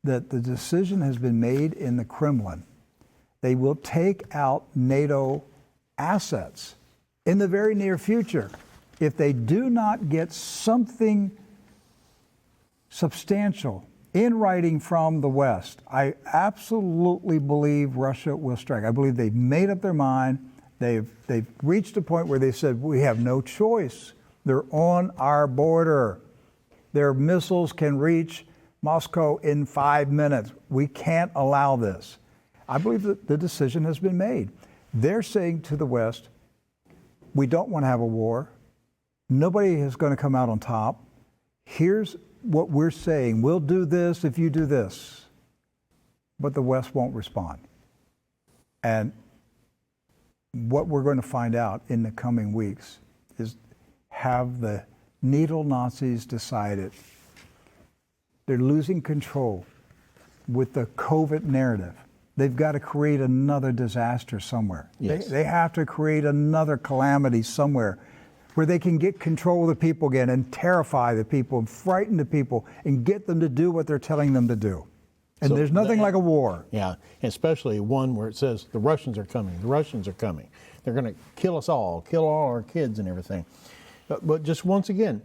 that the decision has been made in the Kremlin. They will take out NATO assets in the very near future if they do not get something substantial in writing from the West. I absolutely believe Russia will strike. I believe they've made up their mind. They've reached a point where they said, we have no choice. They're on our border. Their missiles can reach Moscow in 5 minutes. We can't allow this. I believe that the decision has been made. They're saying to the West, we don't want to have a war. Nobody is going to come out on top. Here's what we're saying. We'll do this if you do this. But the West won't respond. And what we're going to find out in the coming weeks is, have the neo-Nazis decided they're losing control with the COVID narrative? They've got to create another disaster somewhere. Yes. They have to create another calamity somewhere where they can get control of the people again and terrify the people and frighten the people and get them to do what they're telling them to do. And there's nothing like a war. Yeah, especially one where it says the Russians are coming, the Russians are coming. They're going to kill us all, kill all our kids and everything. But just once again,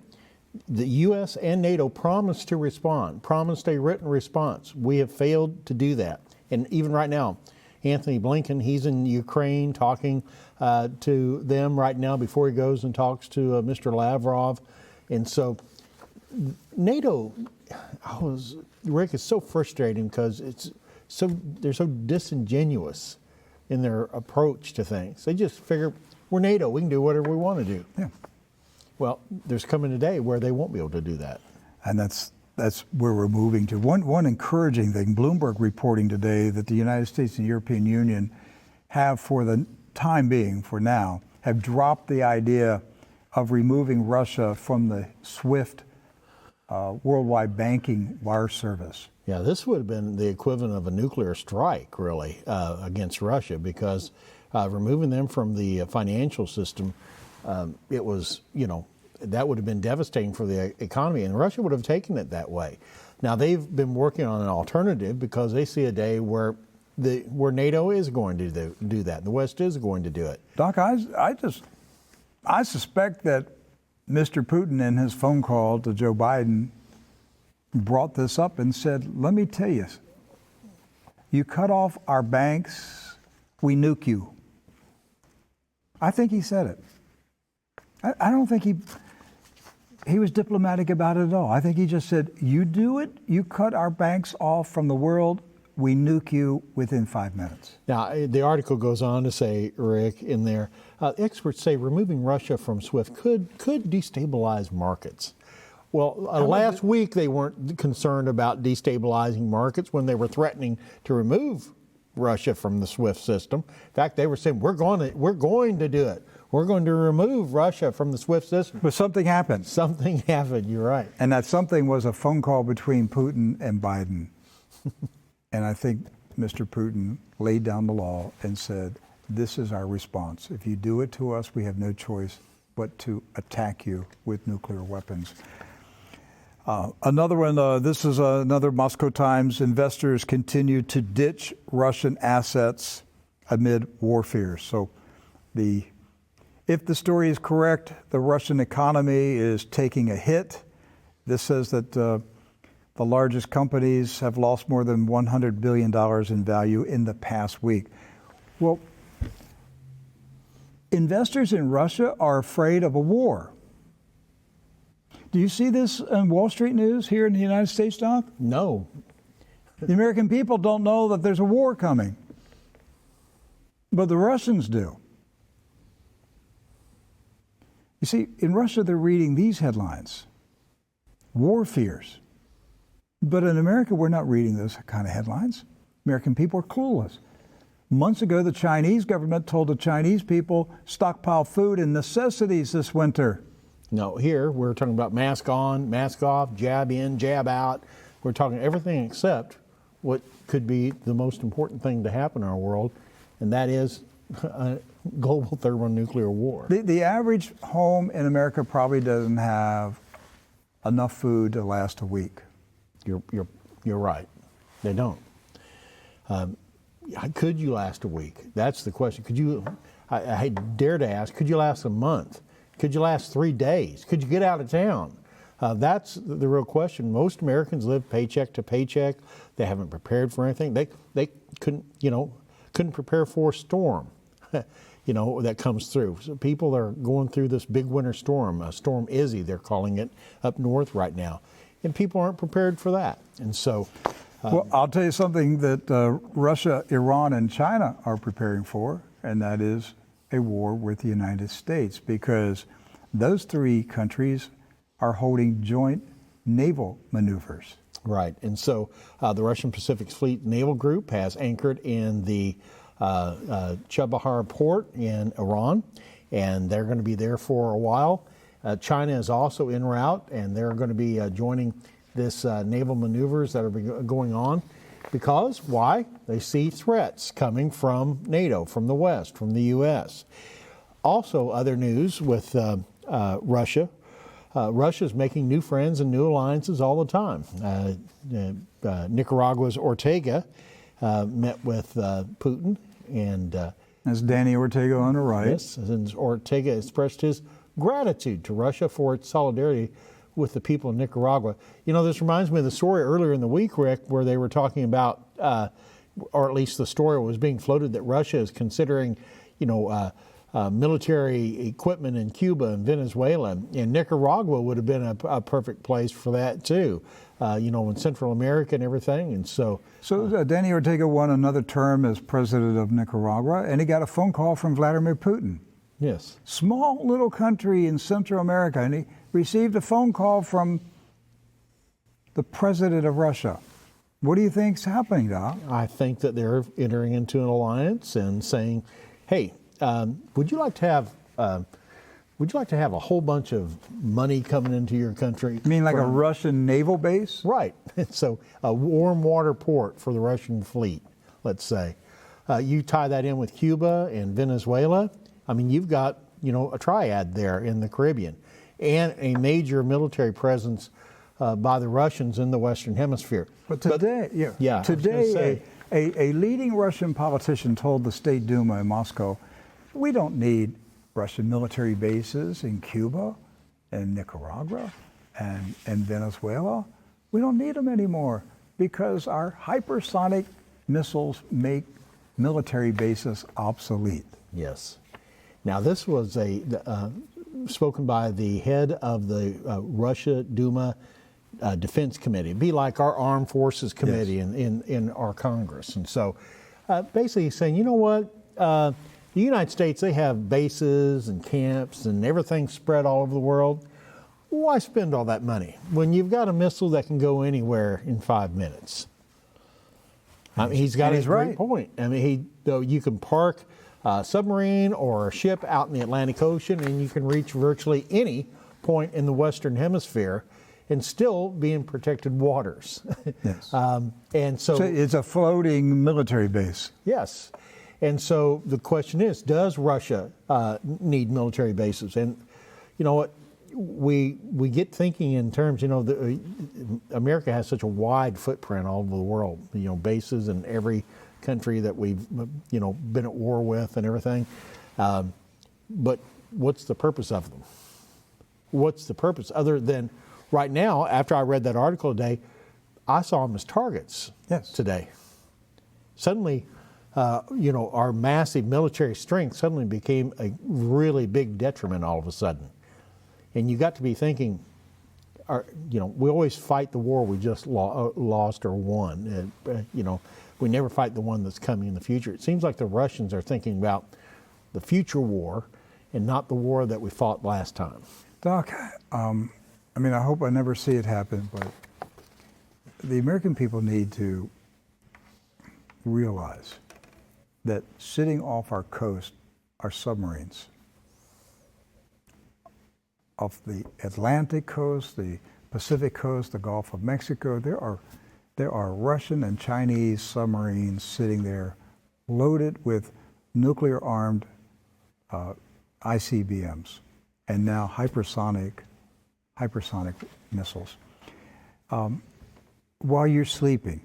the U.S. and NATO promised to respond, promised a written response. We have failed to do that. And even right now, Anthony Blinken, he's in Ukraine talking to them right now before he goes and talks to Mr. Lavrov. And so NATO, Rick, is so frustrating because they're so disingenuous in their approach to things. They just figure, we're NATO, we can do whatever we want to do. Yeah. Well, there's coming a day where they won't be able to do that. And that's where we're moving to. One encouraging thing, Bloomberg reporting today that the United States and European Union have, for the time being, for now, have dropped the idea of removing Russia from the SWIFT worldwide banking wire service. Yeah, this would have been the equivalent of a nuclear strike, really, against Russia, because removing them from the financial system, it was, that would have been devastating for the economy, and Russia would have taken it that way. Now, they've been working on an alternative because they see a day where NATO is going to do that. The West is going to do it. Doc, I suspect that Mr. Putin, in his phone call to Joe Biden, brought this up and said, let me tell you, you cut off our banks, we nuke you. I think he said it. I don't think he was diplomatic about it at all. I think he just said, you do it, you cut our banks off from the world, we nuke you within 5 minutes. Now, the article goes on to say, Rick, in there, experts say removing Russia from SWIFT could destabilize markets. Well, last week they weren't concerned about destabilizing markets when they were threatening to remove Russia from the SWIFT system. In fact, they were saying, we're going to do it. We're going to remove Russia from the SWIFT system. But something happened. Something happened, you're right. And that something was a phone call between Putin and Biden. And I think Mr. Putin laid down the law and said, this is our response. If you do it to us, we have no choice but to attack you with nuclear weapons. Another one, this is another Moscow Times. Investors continue to ditch Russian assets amid war fears. So if the story is correct, the Russian economy is taking a hit. This says that the largest companies have lost more than $100 billion in value in the past week. Well, investors in Russia are afraid of a war. Do you see this in Wall Street news here in the United States, Doc? No. The American people don't know that there's a war coming, but the Russians do. You see, in Russia, they're reading these headlines: war fears. But in America, we're not reading those kind of headlines. American people are clueless. Months ago, the Chinese government told the Chinese people stockpile food and necessities this winter. No, here we're talking about mask on, mask off, jab in, jab out. We're talking everything except what could be the most important thing to happen in our world, and that is a global thermonuclear war. The average home in America probably doesn't have enough food to last a week. You're right. They don't. Could you last a week? That's the question. Could you? I dare to ask. Could you last a month? Could you last 3 days? Could you get out of town? That's the real question. Most Americans live paycheck to paycheck. They haven't prepared for anything. They couldn't prepare for a storm, that comes through. So people are going through this big winter storm, Storm Izzy, they're calling it, up north right now, and people aren't prepared for that. And so, well, I'll tell you something that Russia, Iran, and China are preparing for, and that is a war with the United States, because those three countries are holding joint naval maneuvers. Right, and so the Russian Pacific Fleet Naval Group has anchored in the Chabahar port in Iran, and they're going to be there for a while. China is also en route, and they're going to be joining this naval maneuvers that are going on. Because, why? They see threats coming from NATO, from the West, from the U.S. Also, other news with Russia. Russia's making new friends and new alliances all the time. Nicaragua's Ortega met with Putin, and That's Danny Ortega on the right. Yes, and Ortega expressed his gratitude to Russia for its solidarity with the people of Nicaragua. You know, this reminds me of the story earlier in the week, Rick, where they were talking about, or at least the story was being floated, that Russia is considering, military equipment in Cuba and Venezuela. And Nicaragua would have been a perfect place for that, too, in Central America and everything. And so Danny Ortega won another term as president of Nicaragua, and he got a phone call from Vladimir Putin. yes. Small little country in Central America, and he received a phone call from the president of Russia. What do you think's happening, Doc? I think that they're entering into an alliance and saying, "Hey, would you like to have a whole bunch of money coming into your country?" You mean like a Russian naval base? Right. So a warm water port for the Russian fleet, let's say. You tie that in with Cuba and Venezuela. I mean, you've got a triad there in the Caribbean, and a major military presence by the Russians in the Western Hemisphere. But today, today, a leading Russian politician told the State Duma in Moscow, we don't need Russian military bases in Cuba and Nicaragua and Venezuela. We don't need them anymore because our hypersonic missiles make military bases obsolete. Yes. Now, this was spoken by the head of the Russia Duma Defense Committee. It'd be like our Armed Forces Committee in our Congress. And so basically he's saying, you know what, the United States, they have bases and camps and everything spread all over the world. Why spend all that money when you've got a missile that can go anywhere in 5 minutes? I mean, he's got a great point. I mean, you can park a submarine or a ship out in the Atlantic Ocean and you can reach virtually any point in the Western Hemisphere and still be in protected waters. Yes. And so it's a floating military base. Yes. And so the question is, does Russia need military bases? And you know what? We get thinking in terms, America has such a wide footprint all over the world, bases in every country that we've, been at war with and everything. But what's the purpose of them? What's the purpose other than right now, after I read that article today, I saw them as targets today. Suddenly, our massive military strength suddenly became a really big detriment all of a sudden. And you got to be thinking, we always fight the war we just lost or won. We never fight the one that's coming in the future. It seems like the Russians are thinking about the future war and not the war that we fought last time. Doc, I hope I never see it happen, but the American people need to realize that sitting off our coast are submarines. Off the Atlantic coast, the Pacific coast, the Gulf of Mexico, there are Russian and Chinese submarines sitting there loaded with nuclear-armed ICBMs and now hypersonic missiles. While you're sleeping,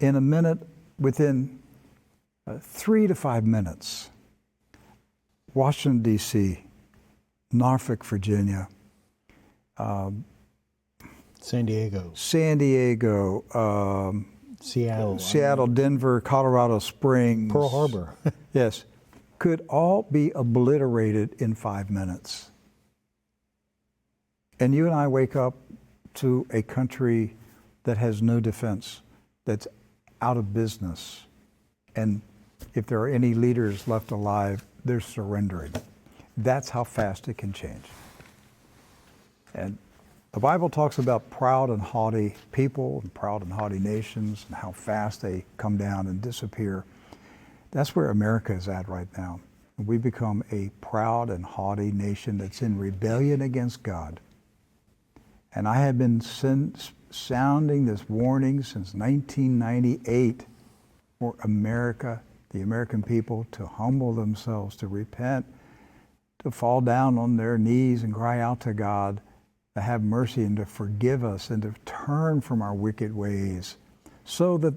in a minute, within 3 to 5 minutes, Washington, D.C., Norfolk, Virginia, San Diego, Seattle, Denver, Colorado Springs, Pearl Harbor, yes, could all be obliterated in 5 minutes. And you and I wake up to a country that has no defense, that's out of business. And if there are any leaders left alive, they're surrendering. That's how fast it can change. And the Bible talks about proud and haughty people and proud and haughty nations and how fast they come down and disappear. That's where America is at right now. We become a proud and haughty nation that's in rebellion against God. And I have been sounding this warning since 1998 for America, the American people, to humble themselves, to repent, to fall down on their knees and cry out to God to have mercy and to forgive us and to turn from our wicked ways so that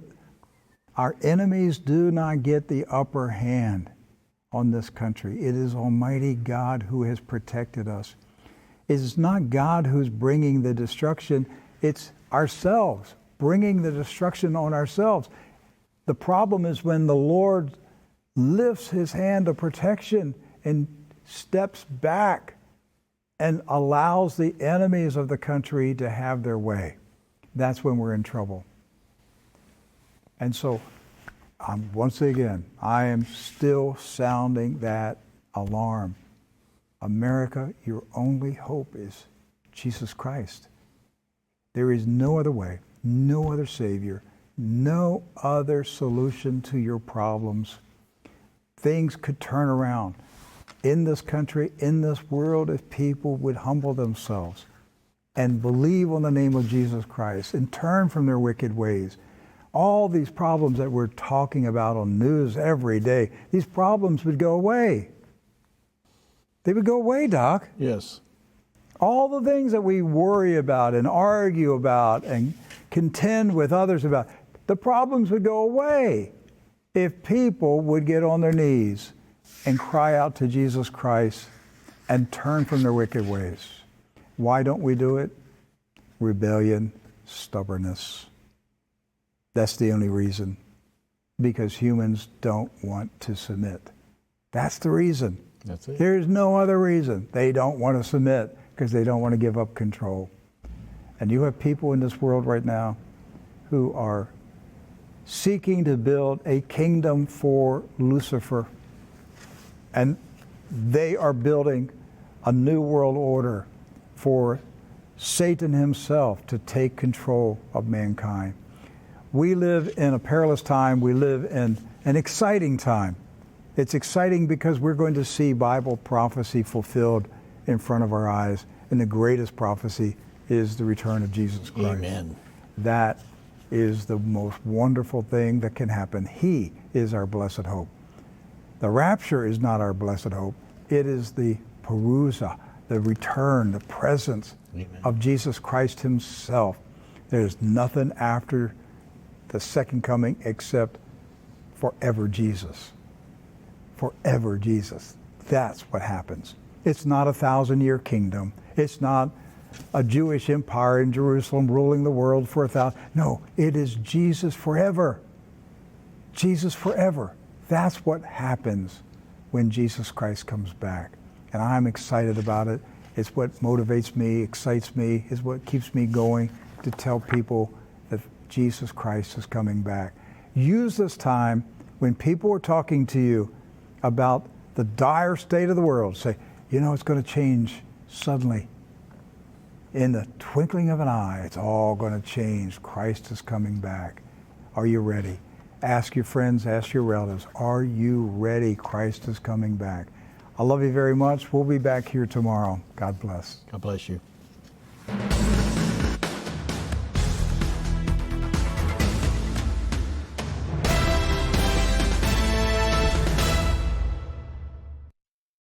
our enemies do not get the upper hand on this country. It is Almighty God who has protected us. It is not God who's bringing the destruction. It's ourselves bringing the destruction on ourselves. The problem is when the Lord lifts his hand of protection and steps back and allows the enemies of the country to have their way. That's when we're in trouble. And so, once again, I am still sounding that alarm. America, your only hope is Jesus Christ. There is no other way, no other Savior, no other solution to your problems. Things could turn around in this country, in this world, if people would humble themselves and believe on the name of Jesus Christ and turn from their wicked ways. All these problems that we're talking about on news every day, these problems would go away. They would go away, Doc. Yes. All the things that we worry about and argue about and contend with others about, the problems would go away if people would get on their knees and cry out to Jesus Christ and turn from their wicked ways. Why don't we do it? Rebellion, stubbornness. That's the only reason. Because humans don't want to submit. That's the reason. That's it. There's no other reason. They don't want to submit because they don't want to give up control. And you have people in this world right now who are seeking to build a kingdom for Lucifer. And they are building a new world order for Satan himself to take control of mankind. We live in a perilous time. We live in an exciting time. It's exciting because we're going to see Bible prophecy fulfilled in front of our eyes. And the greatest prophecy is the return of Jesus Christ. Amen. That is the most wonderful thing that can happen. He is our blessed hope. The rapture is not our blessed hope. It is the parousia, the return, the presence Amen. of Jesus Christ himself. There's nothing after the second coming except forever Jesus. Forever Jesus. That's what happens. It's not a 1,000-year kingdom. It's not a Jewish empire in Jerusalem ruling the world for 1,000. No, it is Jesus forever. Jesus forever. That's what happens when Jesus Christ comes back. And I'm excited about it. It's what motivates me, excites me, is what keeps me going to tell people that Jesus Christ is coming back. Use this time when people are talking to you about the dire state of the world. Say, you know, it's going to change suddenly. In the twinkling of an eye, it's all going to change. Christ is coming back. Are you ready? Ask your friends, ask your relatives, are you ready? Christ is coming back. I love you very much. We'll be back here tomorrow. God bless. God bless you.